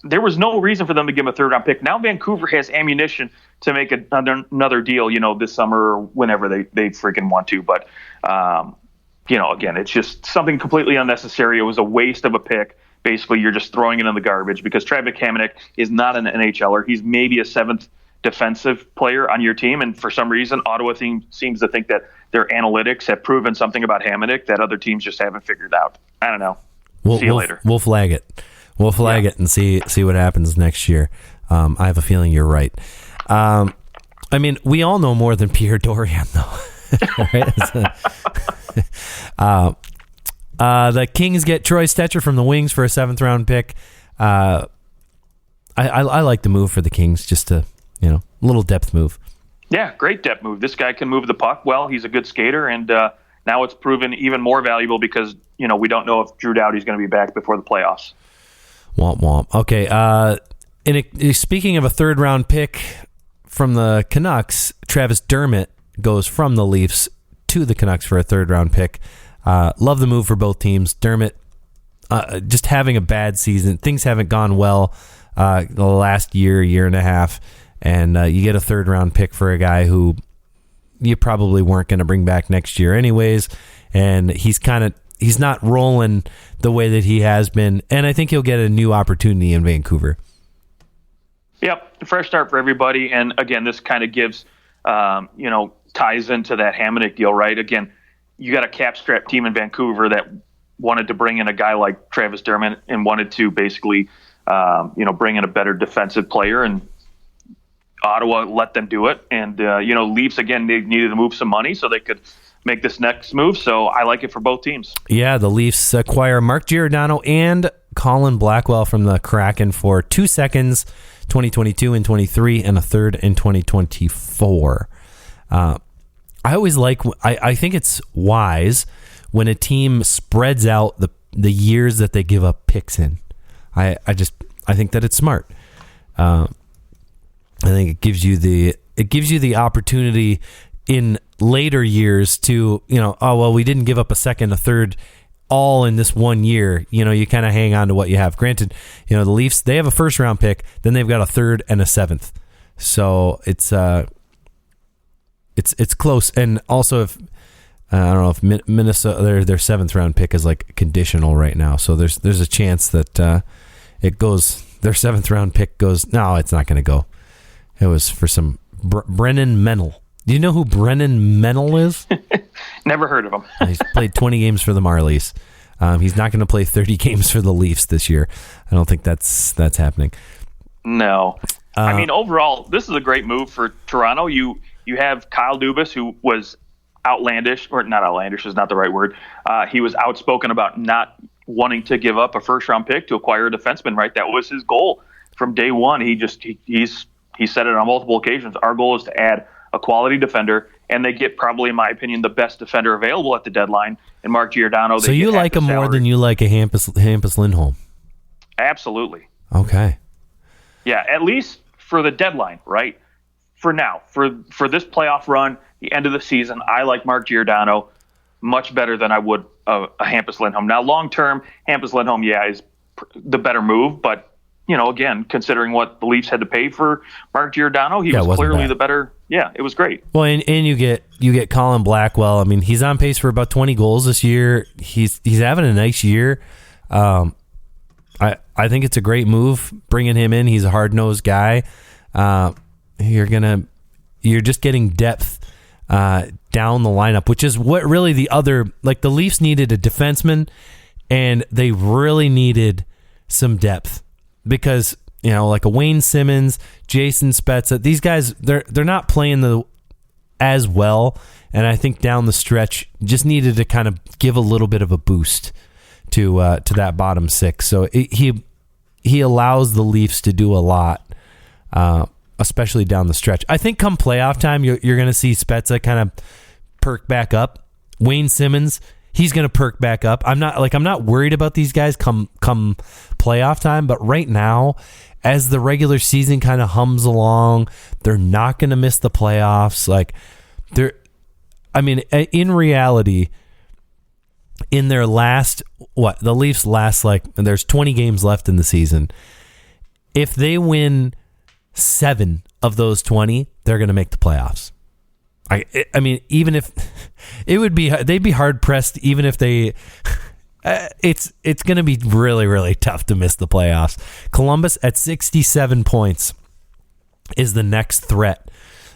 There was no reason for them to give him a third-round pick. Now Vancouver has ammunition to make another deal, this summer or whenever they freaking want to. But, again, it's just something completely unnecessary. It was a waste of a pick. Basically, you're just throwing it in the garbage because Travis Hamonic is not an NHLer. He's maybe a seventh defensive player on your team, and for some reason, Ottawa seems to think that their analytics have proven something about Hamonic that other teams just haven't figured out. I don't know. See you later. We'll flag it. We'll flag it and see what happens next year. I have a feeling you're right. I mean, we all know more than Pierre Dorion, though. Right? The Kings get Troy Stetcher from the Wings for a seventh round pick. I like the move for the Kings, just a little depth move. Yeah, great depth move. This guy can move the puck well. He's a good skater, and now it's proven even more valuable because we don't know if Drew Doughty's going to be back before the playoffs. Womp womp. Okay. Speaking of a third round pick from the Canucks, Travis Dermott goes from the Leafs to the Canucks for a third round pick. Love the move for both teams. Dermott just having a bad season. Things haven't gone well the last year and a half. And you get a third round pick for a guy who you probably weren't going to bring back next year anyways. And he's not rolling the way that he has been. And I think he'll get a new opportunity in Vancouver. Yep. Fresh start for everybody. And again, this kind of gives, ties into that Hamonic deal, right? Again, you got a cap strap team in Vancouver that wanted to bring in a guy like Travis Dermott and wanted to basically, bring in a better defensive player, and Ottawa let them do it. And, Leafs, again, they needed to move some money so they could make this next move. So I like it for both teams. Yeah, the Leafs acquire Mark Giordano and Colin Blackwell from the Kraken for 2 seconds, 2022 and 23, and a third in 2024. I think it's wise when a team spreads out the years that they give up picks in. I think that it's smart. I think it gives you the opportunity in later years to, we didn't give up a second, a third, all in this 1 year. You kind of hang on to what you have. Granted, the Leafs, they have a first round pick, then they've got a third and a seventh. So it's close. And also, if I don't know if Minnesota, their seventh round pick is like conditional right now. So there's a chance that it goes. Their seventh round pick goes. No, it's not going to go. It was for some Brennan Mennel. Do you know who Brennan Mennel is? Never heard of him. He's played 20 games for the Marlies. He's not going to play 30 games for the Leafs this year. I don't think that's happening. No. Overall, this is a great move for Toronto. You have Kyle Dubas, who was outlandish, or not outlandish is not the right word. He was outspoken about not wanting to give up a first-round pick to acquire a defenseman, right? That was his goal from day one. He said it on multiple occasions. Our goal is to add a quality defender, and they get probably, in my opinion, the best defender available at the deadline in Mark Giordano. So you like him more than you like a Hampus Lindholm? Absolutely. Okay. Yeah, at least for the deadline, right? For now, for this playoff run, the end of the season, I like Mark Giordano much better than I would a Hampus Lindholm. Now, long term, Hampus Lindholm, is the better move, but again, considering what the Leafs had to pay for Mark Giordano, he was clearly bad. The better. Yeah, it was great. Well, and you get Colin Blackwell. I mean, he's on pace for about 20 goals this year. He's having a nice year. I think it's a great move bringing him in. He's a hard-nosed guy. You're just getting depth down the lineup, which is what really the Leafs needed a defenseman, and they really needed some depth. Because, like a Wayne Simmons, Jason Spezza, these guys, they're not playing as well. And I think down the stretch, just needed to kind of give a little bit of a boost to that bottom six. So he allows the Leafs to do a lot, especially down the stretch. I think come playoff time, you're going to see Spezza kind of perk back up. Wayne Simmons, he's going to perk back up. I'm not worried about these guys come playoff time, but right now, as the regular season kind of hums along, they're not going to miss the playoffs. In reality, in their last, the Leafs last, there's 20 games left in the season. If they win 7 of those 20, they're going to make the playoffs. Even if they'd be hard pressed, even if they, it's going to be really, really tough to miss the playoffs. Columbus at 67 points is the next threat.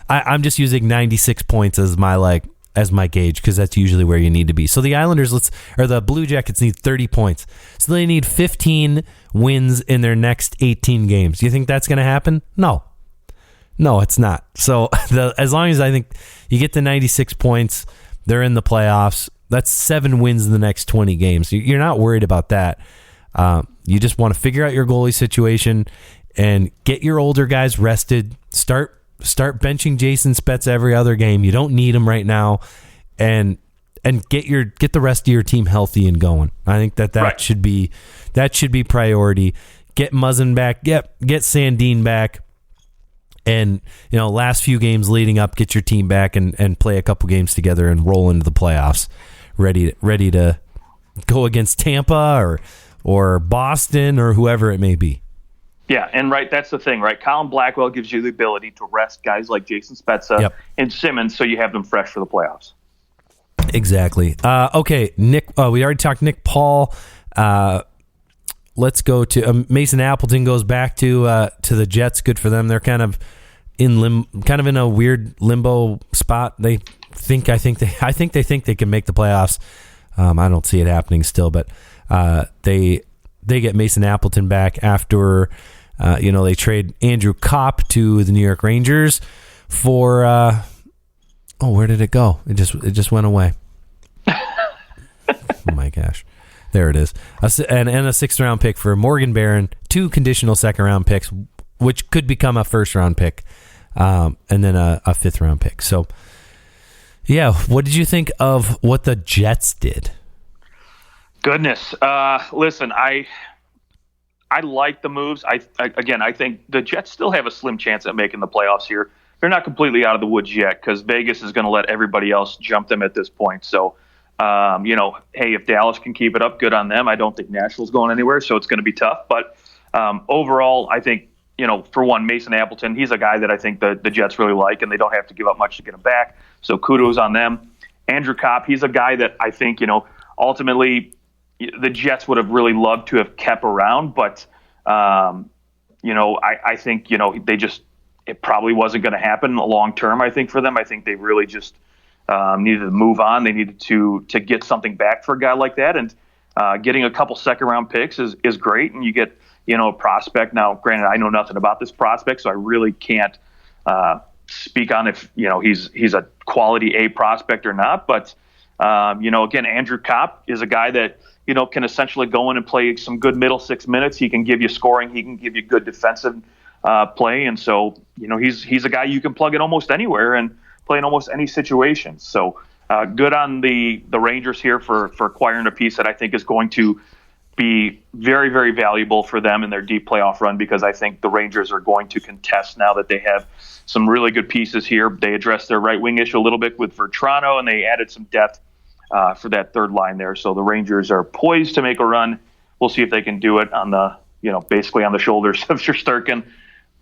I'm just using 96 points as my gauge, because that's usually where you need to be. So the Islanders, the Blue Jackets need 30 points. So they need 15 wins in their next 18 games. Do you think that's going to happen? No, it's not. So as long as I think you get to 96 points, they're in the playoffs. That's 7 wins in the next 20 games. You're not worried about that. You just want to figure out your goalie situation and get your older guys rested. Start benching Jason Spetz every other game. You don't need him right now, and get the rest of your team healthy and going. I think that right. should be priority. Get Muzzin back. Get Sandin back. And, last few games leading up, get your team back and play a couple games together and roll into the playoffs, ready to go against Tampa or Boston or whoever it may be. Yeah, and that's the thing, right? Colin Blackwell gives you the ability to rest guys like Jason Spezza and Simmons so you have them fresh for the playoffs. Exactly. Okay, Nick. We already talked Nick Paul. Let's go to Mason Appleton goes back to the Jets. Good for them. They're kind of in a weird limbo spot. I think they can make the playoffs. I don't see it happening still, but they get Mason Appleton back after they trade Andrew Kopp to the New York Rangers for where did it go? It just went away. Oh my gosh. There it is. And a 6th round pick for Morgan Barron, 2 conditional 2nd round picks, which could become a 1st round pick, and then a 5th round pick. So, yeah, what did you think of what the Jets did? Goodness. Listen, I like the moves. I think the Jets still have a slim chance at making the playoffs here. They're not completely out of the woods yet because Vegas is going to let everybody else jump them at this point. So, hey, if Dallas can keep it up, good on them. I don't think Nashville's going anywhere, so it's going to be tough. But overall, I think, for one, Mason Appleton, he's a guy that I think the Jets really like, and they don't have to give up much to get him back. So kudos on them. Andrew Kopp, he's a guy that I think, ultimately the Jets would have really loved to have kept around. But, I think, it probably wasn't going to happen long term, I think, for them. I think they really just needed to move on. They needed to get something back for a guy like that. And getting a couple 2nd round picks is great. And you get, a prospect. Now, granted, I know nothing about this prospect, so I really can't speak on if, he's a quality A prospect or not. But, again, Andrew Kopp is a guy that, can essentially go in and play some good middle 6 minutes. He can give you scoring. He can give you good defensive play. And so, he's a guy you can plug in almost anywhere and play in almost any situation. So good on the Rangers here for acquiring a piece that I think is going to be very, very valuable for them in their deep playoff run, because I think the Rangers are going to contest now that they have some really good pieces here. They addressed their right wing issue a little bit with Vertrano, and they added some depth for that third line there. So the Rangers are poised to make a run. We'll see if they can do it on the, basically on the shoulders of Shesterkin.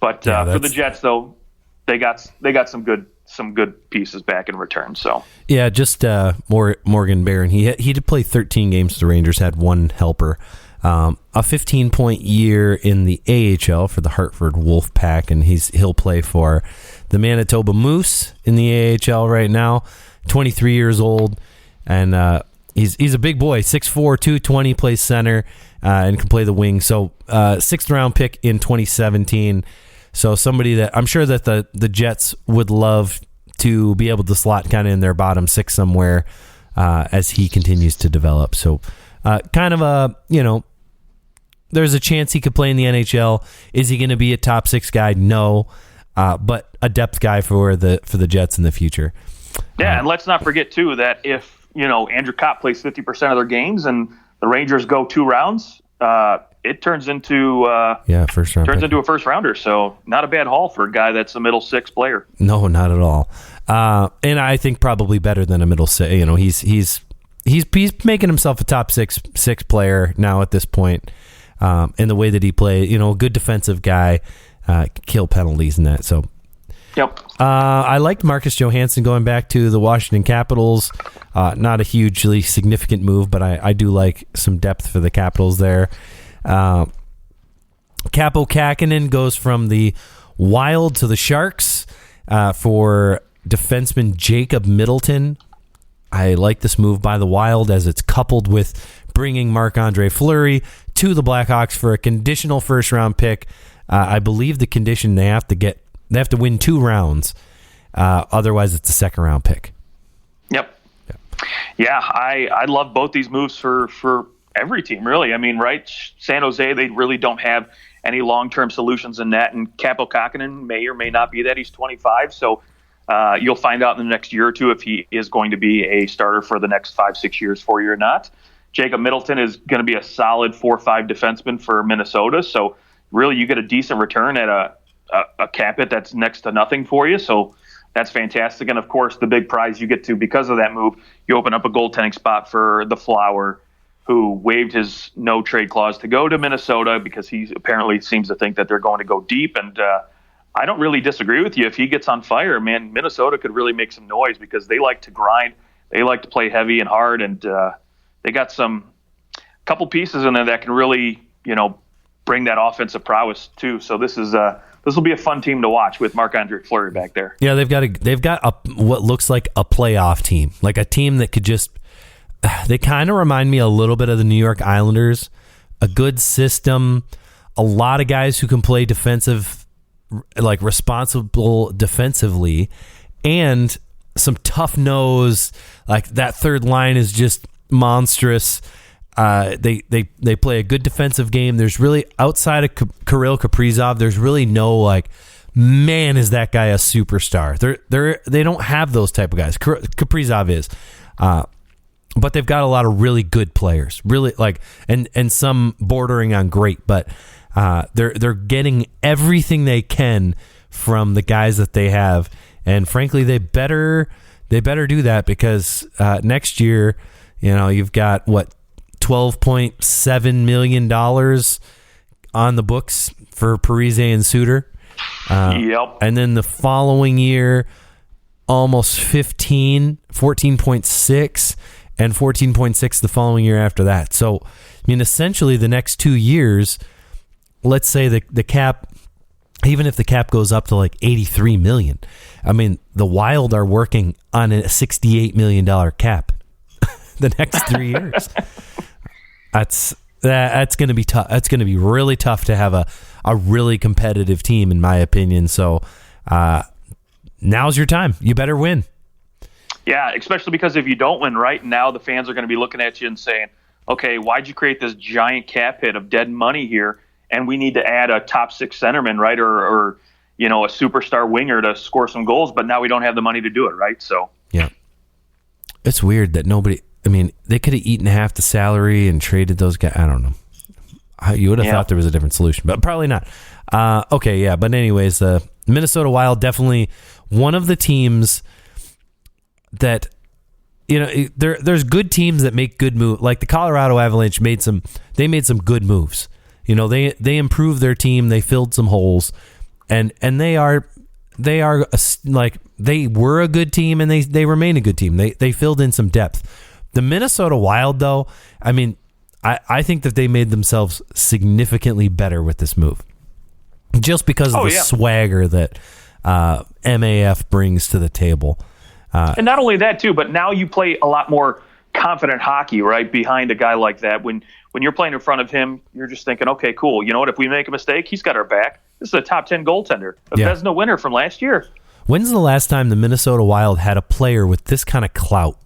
But for the Jets, though, they got some good pieces back in return. So yeah, just Morgan Barron. He did play 13 games for the Rangers, had 1 helper, a 15-point year in the AHL for the Hartford Wolfpack, and he'll play for the Manitoba Moose in the AHL right now. 23 years old, and he's a big boy, 6'4", 220, plays center and can play the wing. So 6th round pick in 2017. So somebody that I'm sure that the Jets would love to be able to slot kind of in their bottom 6 somewhere as he continues to develop. So kind of a, there's a chance he could play in the NHL. Is he going to be a top 6 guy? No, but a depth guy for the Jets in the future. Yeah, and let's not forget too that if Andrew Kopp plays 50% of their games and the Rangers go 2 rounds, it turns into first round turns pick. into a first rounder. So not a bad haul for a guy that's a middle 6 player. No, not at all. And I think probably better than a middle 6. He's making himself a top six player now at this point. In the way that he plays, a good defensive guy, kill penalties and that. So. Yep. I liked Marcus Johansson going back to the Washington Capitals. Not a hugely significant move, but I do like some depth for the Capitals there. Capo Kakinen goes from the Wild to the Sharks for defenseman Jacob Middleton. I like this move by the Wild as it's coupled with bringing Marc-Andre Fleury to the Blackhawks for a conditional first-round pick. I believe the condition they have to win 2 rounds. Otherwise, it's a second-round pick. Yep. Yeah, I love both these moves for every team, really. I mean, right? San Jose, they really don't have any long-term solutions in that. And Capo Kakkonen may or may not be that. He's 25, so you'll find out in the next year or two if he is going to be a starter for the next 5-6 years for you or not. Jacob Middleton is going to be a solid 4-5 defenseman for Minnesota, so really you get a decent return at a cap hit that's next to nothing for you, so that's fantastic. And, of course, the big prize you get to because of that move, you open up a goaltending spot for the Flower, who waived his no-trade clause to go to Minnesota because he apparently seems to think that they're going to go deep. And I don't really disagree with you. If he gets on fire, man, Minnesota could really make some noise because they like to grind. They like to play heavy and hard, and they got couple pieces in there that can really, bring that offensive prowess too. So this will be a fun team to watch with Marc-Andre Fleury back there. Yeah, they've got what looks like a playoff team, like a team that could just. They kind of remind me a little bit of the New York Islanders. A good system, a lot of guys who can play defensive, like responsible defensively, and some tough nose. Like that third line is just monstrous. They play a good defensive game. There's really, outside of Kirill Kaprizov, there's really no like, man, is that guy a superstar? They don't have those type of guys. Kaprizov is, but they've got a lot of really good players, really like, and some bordering on great. But they're getting everything they can from the guys that they have, and frankly, they better do that because next year, you've got what. $12.7 million on the books for Parise and Suter. Yep. And then the following year, almost 14.6, and 14.6 the following year after that. So, essentially the next 2 years, let's say the cap, even if the cap goes up to like $83 million, the Wild are working on a $68 million cap the next 3 years. That's going to be tough. That's going to be really tough to have a really competitive team, in my opinion. So now's your time. You better win. Yeah, especially because if you don't win, right, now the fans are going to be looking at you and saying, okay, why'd you create this giant cap hit of dead money here, and we need to add a top six centerman, right, or a superstar winger to score some goals, but now we don't have the money to do it, right? So yeah, it's weird that nobody. They could have eaten half the salary and traded those guys. I don't know. You would have thought there was a different solution, but probably not. Okay, yeah. But anyways, the Minnesota Wild, definitely one of the teams that, there's good teams that make good moves. Like the Colorado Avalanche made some good moves. They improved their team. They filled some holes, and they were a good team, and they remain a good team. They filled in some depth. The Minnesota Wild, though, I think that they made themselves significantly better with this move, just because of the swagger that MAF brings to the table. And not only that, too, but now you play a lot more confident hockey, right, behind a guy like that. When you're playing in front of him, you're just thinking, okay, cool. You know what? If we make a mistake, he's got our back. This is a top 10 goaltender, a Vezina winner from last year. When's the last time the Minnesota Wild had a player with this kind of clout?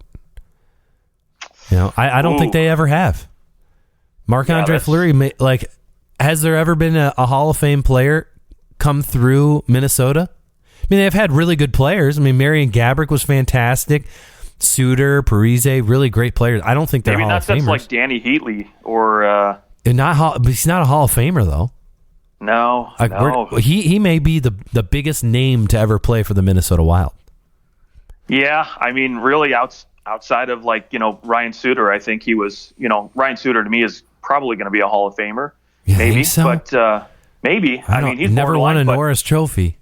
I don't think they ever have. Marc-Andre Fleury, has there ever been a Hall of Fame player come through Minnesota? They've had really good players. Marian Gaborik was fantastic. Suter, Parise, really great players. I don't think they're Hall of Famers. Maybe that's like Danny Heatley or... He's not a Hall of Famer, though. No. He may be the biggest name to ever play for the Minnesota Wild. Yeah, really outside of Ryan Suter, I think he was, Ryan Suter to me is probably going to be a Hall of Famer. You maybe, think so? But maybe. He's never won a Norris Trophy.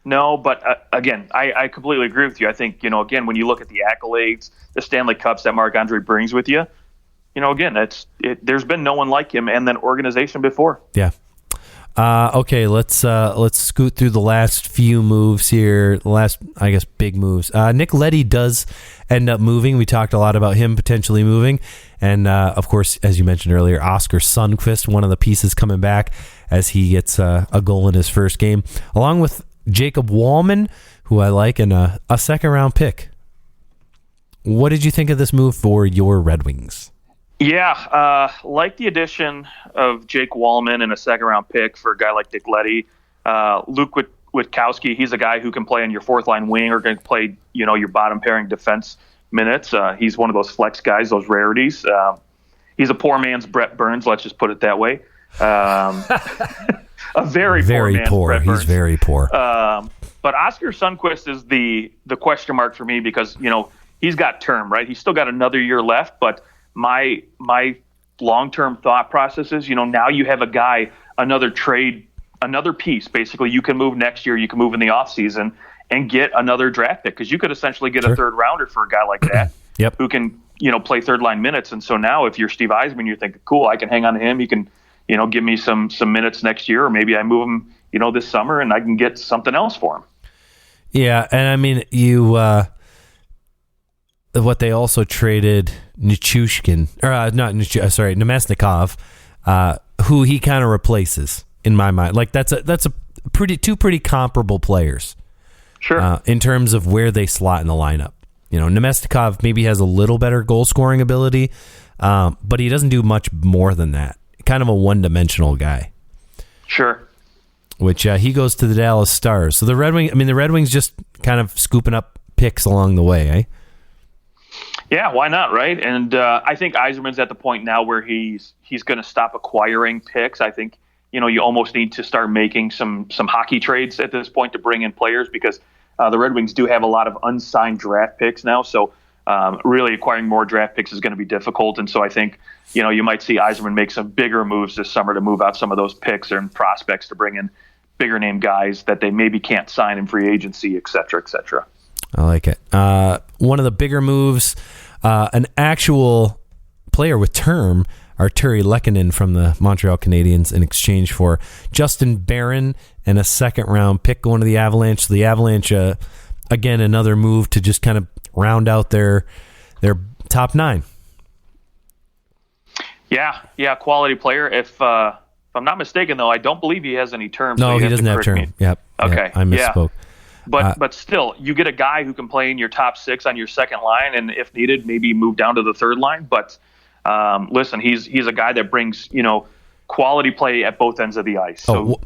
No, but again, I completely agree with you. I think, again, when you look at the accolades, the Stanley Cups that Marc-Andre brings with you, again, there's been no one like him and that organization before. Yeah. Okay, let's scoot through the last few moves here. The last, I guess, big moves. Nick Leddy does end up moving. We talked a lot about him potentially moving. And, of course, as you mentioned earlier, Oscar Sundqvist, one of the pieces coming back as he gets a goal in his first game, along with Jacob Wallman, who I like, and a second-round pick. What did you think of this move for your Red Wings? Yeah, like the addition of Jake Wallman and a second-round pick for a guy like Dick Leddy. Luke Witkowski, he's a guy who can play on your fourth-line wing or can play, your bottom-pairing defense minutes. He's one of those flex guys, those rarities. He's a poor man's Brett Burns, let's just put it that way. A very poor man's Brett Burns. He's very poor. But Oscar Sundqvist is the question mark for me because, he's got term, right? He's still got another year left, but my long-term thought process is, now you have a guy, another trade, another piece. Basically, you can move next year, you can move in the offseason and get another draft pick because you could essentially get a third rounder for a guy like that yep. who can, play third line minutes. And so now if you're Steve Yzerman, you're thinking, cool, I can hang on to him. He can, give me some minutes next year, or maybe I move him, this summer and I can get something else for him. Yeah. And I mean, what they also traded Nemesnikov, who he kind of replaces in my mind. Like that's a two pretty comparable players. Sure. In terms of where they slot in the lineup. Nemesnikov maybe has a little better goal scoring ability, but he doesn't do much more than that. Kind of a one-dimensional guy. Sure. Which he goes to the Dallas Stars. So the Red Wings just kind of scooping up picks along the way, eh? Yeah, why not, right? And I think Yzerman's at the point now where he's going to stop acquiring picks. I think you almost need to start making some hockey trades at this point to bring in players because the Red Wings do have a lot of unsigned draft picks now. So really acquiring more draft picks is going to be difficult. And so I think you might see Yzerman make some bigger moves this summer to move out some of those picks and prospects to bring in bigger name guys that they maybe can't sign in free agency, et cetera, et cetera. I like it. One of the bigger moves, an actual player with term, Arturi Lehkonen from the Montreal Canadiens in exchange for Justin Barron and a second-round pick going to the Avalanche. So the Avalanche, again, another move to just kind of round out their top nine. Yeah, quality player. If I'm not mistaken, though, I don't believe he has any terms. No, so he doesn't have term. Yep. Okay. Yep, I misspoke. Yeah. But still, you get a guy who can play in your top six on your second line, and if needed, maybe move down to the third line. But listen, he's a guy that brings quality play at both ends of the ice. So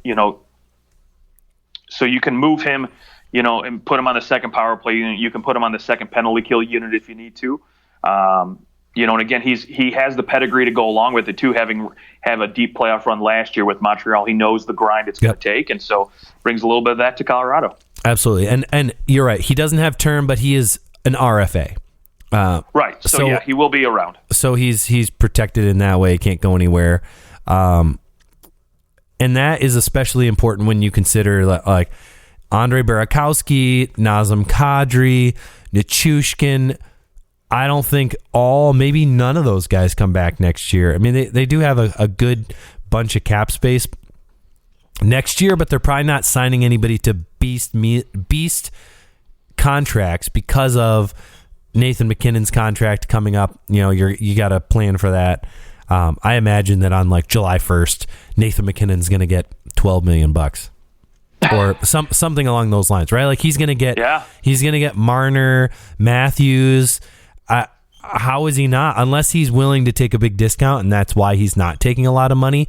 so you can move him, and put him on the second power play unit. You can put him on the second penalty kill unit if you need to. And again, he has the pedigree to go along with it too. Have a deep playoff run last year with Montreal, he knows the grind it's going to take, and so brings a little bit of that to Colorado. Absolutely, and you're right. He doesn't have term, but he is an RFA. Right. So yeah, he will be around. So he's protected in that way. Can't go anywhere. And that is especially important when you consider like Andrei Burakovsky, Nazem Kadri, Nichushkin. I don't think maybe none of those guys come back next year. I mean, they do have a good bunch of cap space next year, but they're probably not signing anybody to beast contracts because of Nathan MacKinnon's contract coming up. You got to plan for that. I imagine that on like July 1st, Nathan MacKinnon's going to get $12 million or something along those lines, right? Like he's going to get Marner, Matthews. How is he not? Unless he's willing to take a big discount, and that's why he's not taking a lot of money.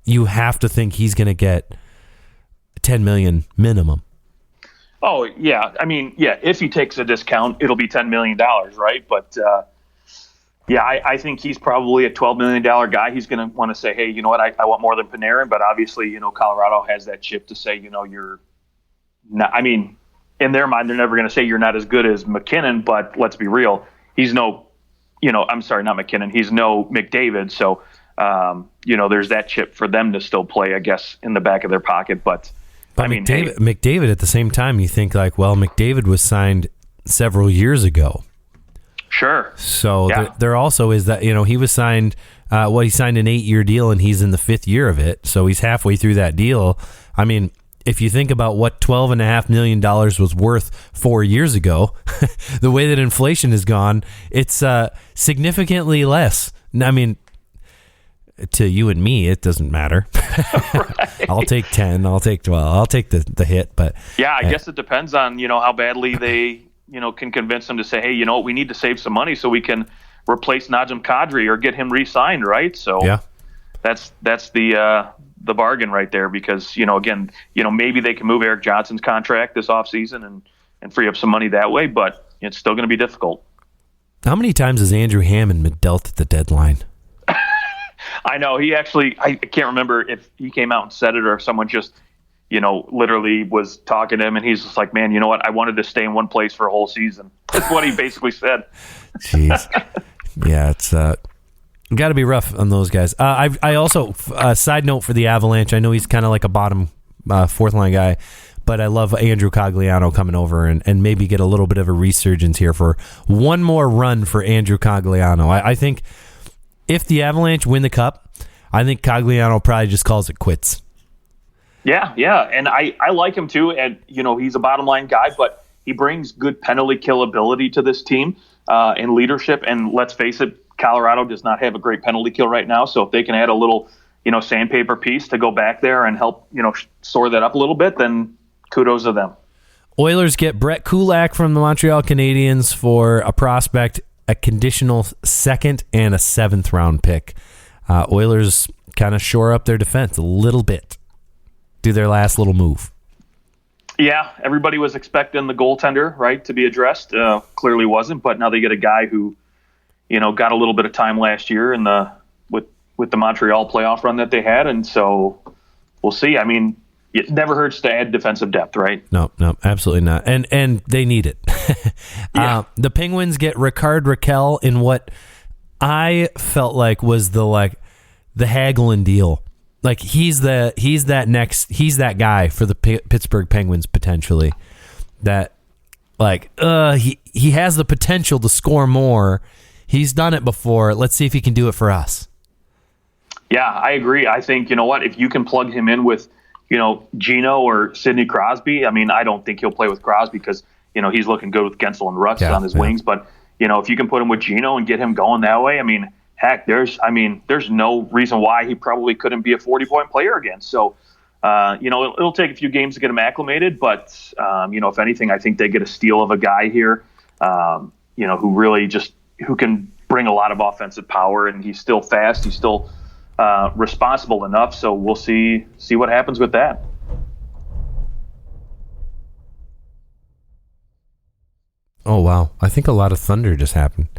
You have to think he's going to get $10 million minimum. Oh yeah, I mean, yeah. If he takes a discount, it'll be $10 million, right? But I think he's probably a $12 million guy. He's going to want to say, hey, you know what? I want more than Panarin, but obviously, Colorado has that chip to say, you're not. I mean, in their mind, they're never going to say you're not as good as McKinnon, but let's be real. He's no, I'm sorry, not McKinnon. He's no McDavid. So, there's that chip for them to still play, I guess, in the back of their pocket. But I mean, McDavid at the same time, you think like, well, McDavid was signed several years ago. Sure. So there also is that, he was signed, he signed an 8-year deal and he's in the 5th year of it. So he's halfway through that deal. I mean, if you think about what $12.5 million was worth 4 years ago, the way that inflation has gone, it's significantly less. I mean, to you and me, it doesn't matter. Right. I'll take 10. I'll take 12. I'll take the hit. But yeah, I guess it depends on how badly they can convince them to say, hey, we need to save some money so we can replace Najim Kadri or get him re-signed, right? So Yeah. that's the bargain right there, because, again, maybe they can move Eric Johnson's contract this offseason and free up some money that way, but it's still going to be difficult. How many times has Andrew Hammond been dealt at the deadline? I know. I can't remember if he came out and said it or if someone just, literally was talking to him, and he's just like, man, you know what? I wanted to stay in one place for a whole season. That's what he basically said. Jeez. Yeah, it's got to be rough on those guys. I also, side note for the Avalanche, I know he's kind of like a bottom fourth line guy, but I love Andrew Cogliano coming over and maybe get a little bit of a resurgence here for one more run for Andrew Cogliano. I think if the Avalanche win the Cup, I think Cogliano probably just calls it quits. Yeah, and I like him too, and he's a bottom line guy, but he brings good penalty kill ability to this team and leadership. And let's face it, Colorado does not have a great penalty kill right now. So if they can add a little, sandpaper piece to go back there and help, shore that up a little bit, then kudos to them. Oilers get Brett Kulak from the Montreal Canadiens for a prospect, a conditional second, and a 7th round pick. Oilers kind of shore up their defense a little bit. Do their last little move. Yeah, everybody was expecting the goaltender, right, to be addressed. Clearly wasn't, but now they get a guy who, got a little bit of time last year in with the Montreal playoff run that they had, and so we'll see. I mean, it never hurts to add defensive depth, right? No, absolutely not. And they need it. Yeah. The Penguins get Ricard Raquel in what I felt like was the Hagelin deal. Like he's that guy for the Pittsburgh Penguins potentially. That he has the potential to score more. He's done it before. Let's see if he can do it for us. Yeah, I agree. I think, if you can plug him in with, Gino or Sidney Crosby, I mean, I don't think he'll play with Crosby because, he's looking good with Gensel and Rutz on his wings. But, if you can put him with Gino and get him going that way, I mean, heck, there's no reason why he probably couldn't be a 40-point player again. So, it'll take a few games to get him acclimated. But, if anything, I think they get a steal of a guy here, who really who can bring a lot of offensive power, and he's still fast. He's still responsible enough. So we'll see what happens with that. Oh, wow. I think a lot of thunder just happened.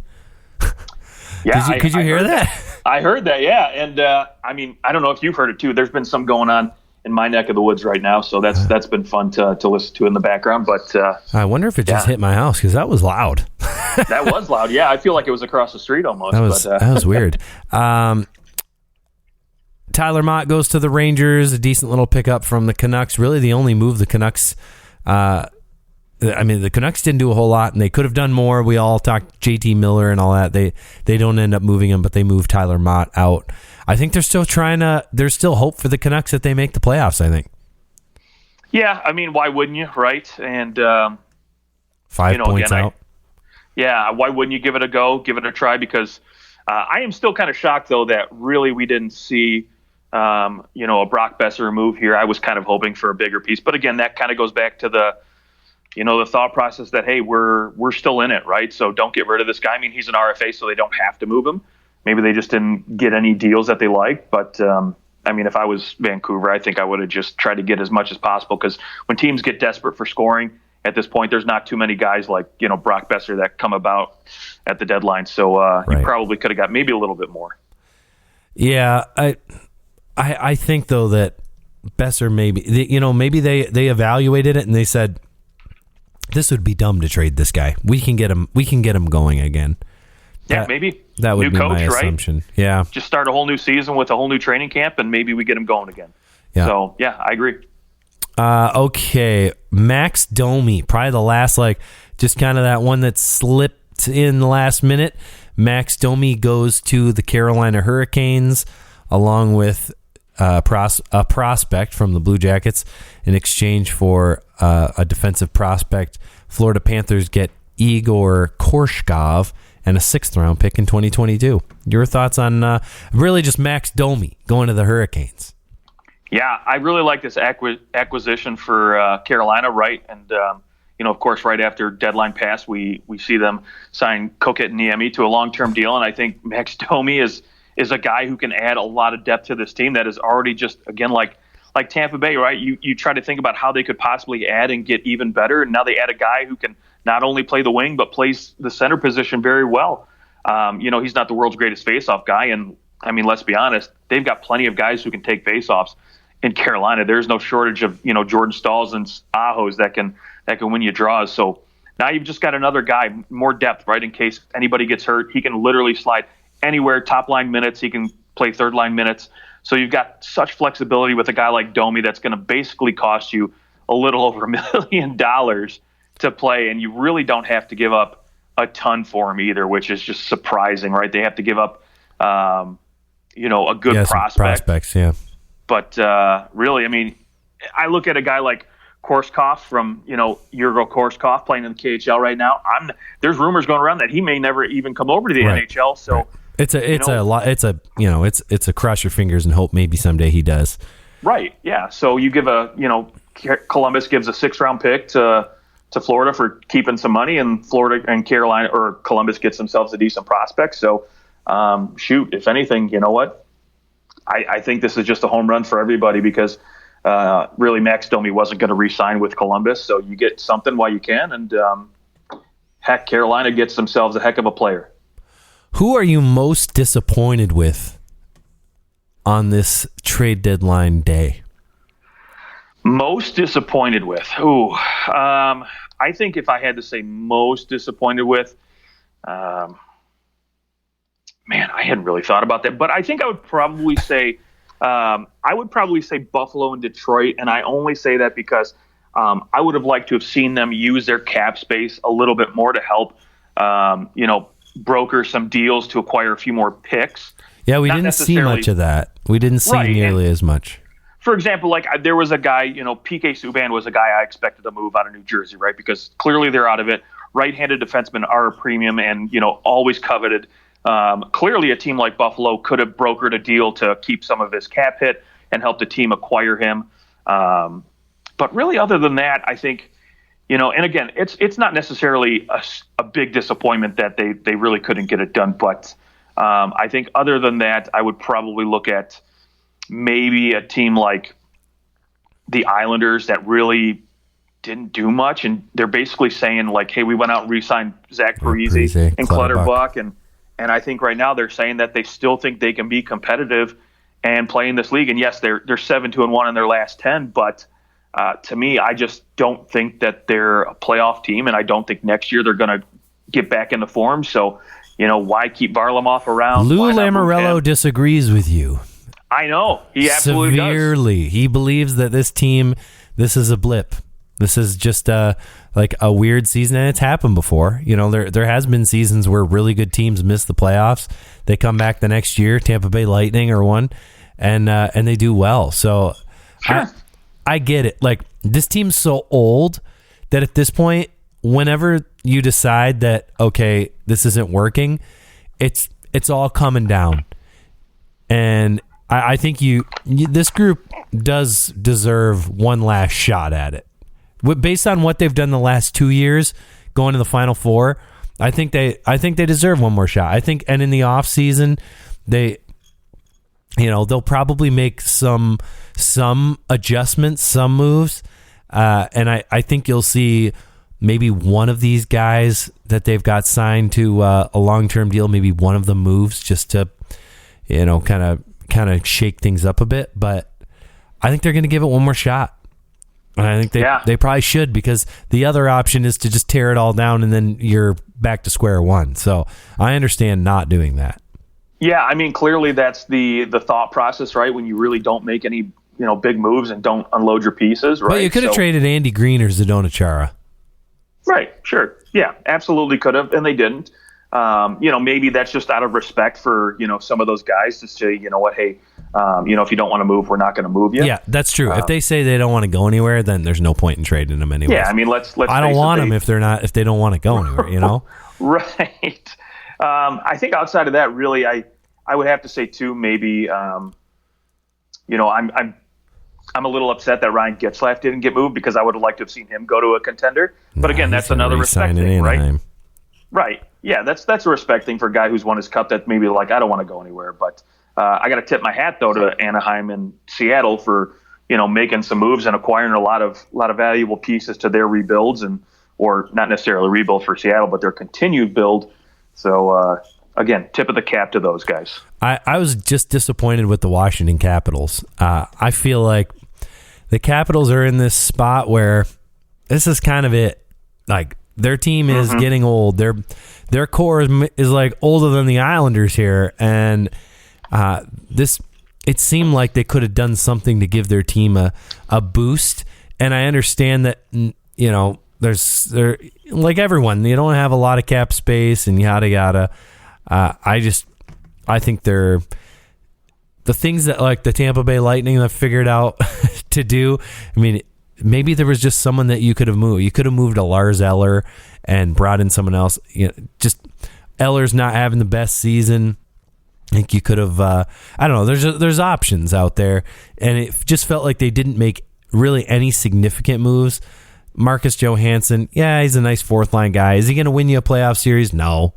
Yeah, Could you hear that? I heard that, yeah. And, I don't know if you've heard it too. There's been some going on in my neck of the woods right now, so that's been fun to listen to in the background. But I wonder if it just hit my house, because that was loud. That was loud, yeah. I feel like it was across the street almost. That was weird. Tyler Mott goes to the Rangers, a decent little pickup from the Canucks. Really the only move the Canucks the Canucks didn't do a whole lot, and they could have done more. We all talked JT Miller and all that. They don't end up moving him, but they move Tyler Mott out. I think they're still there's still hope for the Canucks that they make the playoffs, I think. Yeah, I mean, why wouldn't you, right? And 5 points out. Why wouldn't you give it a go, give it a try? Because I am still kind of shocked, though, that really we didn't see a Brock Besser move here. I was kind of hoping for a bigger piece. But again, that kind of goes back to the thought process that, hey, we're still in it, right? So don't get rid of this guy. I mean, he's an RFA, so they don't have to move him. Maybe they just didn't get any deals that they liked. But, if I was Vancouver, I think I would have just tried to get as much as possible, because when teams get desperate for scoring at this point, there's not too many guys like, Brock Besser that come about at the deadline. So You probably could have got maybe a little bit more. Yeah, I think, though, that Besser maybe they evaluated it and they said, this would be dumb to trade this guy. We can get him going again. Yeah, maybe. That would new be coach, my assumption. Right? Yeah. Just start a whole new season with a whole new training camp, and maybe we get him going again. Yeah. So, yeah, I agree. Okay. Max Domi, probably the last, just kind of that one that slipped in the last minute. Max Domi goes to the Carolina Hurricanes along with a prospect from the Blue Jackets in exchange for a defensive prospect. Florida Panthers get Igor Korshkov and a 6th round pick in 2022. Your thoughts on really just Max Domi going to the Hurricanes? Yeah, I really like this acquisition for Carolina, right? And of course, right after deadline pass, we see them sign Kokit and Niemi to a long-term deal, and I think Max Domi is a guy who can add a lot of depth to this team that is already just, again, like Tampa Bay, right? You try to think about how they could possibly add and get even better, and now they add a guy who can not only play the wing but plays the center position very well. He's not the world's greatest faceoff guy, and I mean, let's be honest, they've got plenty of guys who can take faceoffs in Carolina. There's no shortage of Jordan Stahls and Ahos that can win you draws. So now you've just got another guy, more depth, right? In case anybody gets hurt, he can literally slide anywhere, top line minutes. He can play third line minutes. So you've got such flexibility with a guy like Domi that's going to basically cost you a little over $1 million to play, and you really don't have to give up a ton for him either, which is just surprising, right? They have to give up, a good prospect. Prospects, yeah. But really, I mean, I look at a guy like Korskov from, Yurgo Korskov playing in the KHL right now. There's rumors going around that he may never even come over to the NHL. So right. It's a cross your fingers and hope maybe someday he does. Right. Yeah. So you give Columbus gives a 6th-round pick to Florida for keeping some money, and Florida and Carolina or Columbus gets themselves a decent prospect. So if anything, you know what? I think this is just a home run for everybody because really Max Domi wasn't going to re-sign with Columbus. So you get something while you can, and Carolina gets themselves a heck of a player. Who are you most disappointed with on this trade deadline day? Most disappointed with? I think if I had to say most disappointed with, man, I hadn't really thought about that. But I think I would probably say Buffalo and Detroit, and I only say that because I would have liked to have seen them use their cap space a little bit more to help, broker some deals to acquire a few more picks. Yeah, we didn't see much of that. We didn't see nearly as much. For example, like there was a guy, PK Subban was a guy I expected to move out of New Jersey, right? Because clearly they're out of it. Right-handed defensemen are a premium and, always coveted. Clearly a team like Buffalo could have brokered a deal to keep some of his cap hit and help the team acquire him. But really, other than that, I think, and again, it's not necessarily a big disappointment that they really couldn't get it done. But I think other than that, I would probably look at maybe a team like the Islanders that really didn't do much. And they're basically saying like, hey, we went out and re-signed Zach Parise and Clutterbuck. And I think right now they're saying that they still think they can be competitive and play in this league. And yes, they're 7-2-1 in their last 10, but to me, I just don't think that they're a playoff team, and I don't think next year they're going to get back into form. So, why keep Varlamov around? Lou Lamoriello disagrees with you. I know. He absolutely severely does. He believes that this team, this is a blip. This is just like a weird season, and it's happened before. There has been seasons where really good teams miss the playoffs. They come back the next year, Tampa Bay Lightning or one, and they do well. So sure. I get it. Like, this team's so old that at this point, whenever you decide that, okay, this isn't working, it's all coming down. And I think this group does deserve one last shot at it. Based on what they've done the last 2 years, going to the Final Four, I think they deserve one more shot. I think, and in the off season, they'll probably make some adjustments, some moves, and I think you'll see maybe one of these guys that they've got signed to a long-term deal. Maybe one of them moves just to, kind of shake things up a bit. But I think they're going to give it one more shot. And I think they probably should, because the other option is to just tear it all down and then you're back to square one. So I understand not doing that. Yeah, I mean, clearly that's the thought process, right? When you really don't make any, big moves and don't unload your pieces, right? Well, you could have traded Andy Green or Zdeno Chara. Right, sure. Yeah, absolutely could have, and they didn't. Maybe that's just out of respect for, some of those guys to say, you know what, hey, if you don't want to move, we're not going to move you. Yeah, that's true. If they say they don't want to go anywhere, then there's no point in trading them anyway. Yeah, I mean, let's. I don't want them if they don't want to go anywhere. Right. I think outside of that, really, I would have to say too, maybe, I'm I'm a little upset that Ryan Getzlaf didn't get moved because I would have liked to have seen him go to a contender. But again, that's another respect thing, right? Right. Yeah, that's a respect thing for a guy who's won his cup that maybe like, I don't want to go anywhere. But I got to tip my hat, though, to Anaheim and Seattle for, making some moves and acquiring a lot of valuable pieces to their rebuilds, or not necessarily rebuild for Seattle, but their continued build. So, again, tip of the cap to those guys. I was just disappointed with the Washington Capitals. I feel like the Capitals are in this spot where this is kind of it. Like, their team is getting old. Their core is like older than the Islanders here, and it seemed like they could have done something to give their team a boost. And I understand that they're like everyone. You don't have a lot of cap space and yada yada. I think they're the things that like the Tampa Bay Lightning have figured out to do. I mean, maybe there was just someone that you could have moved. You could have moved a Lars Eller and brought in someone else. Just Eller's not having the best season. I think you could have. I don't know. There's options out there, and it just felt like they didn't make really any significant moves. Marcus Johansson, yeah, he's a nice fourth line guy. Is he going to win you a playoff series? No.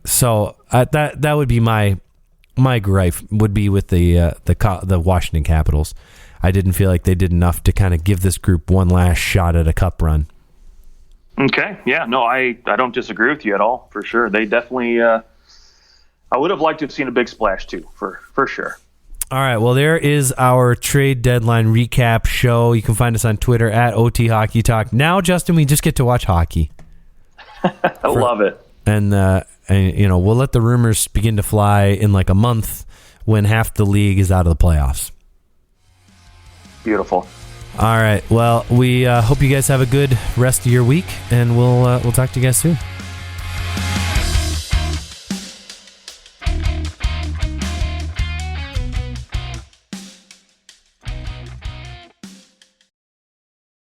So that would be my gripe would be with the Washington Capitals. I didn't feel like they did enough to kind of give this group one last shot at a cup run. Okay, yeah, no, I don't disagree with you at all. For sure, they definitely. I would have liked to have seen a big splash too, for sure. All right, well, there is our trade deadline recap show. You can find us on Twitter at OT Hockey Talk. Now, Justin, we just get to watch hockey. I love it. And we'll let the rumors begin to fly in like a month when half the league is out of the playoffs. Beautiful. All right. Well, we hope you guys have a good rest of your week, and we'll talk to you guys soon.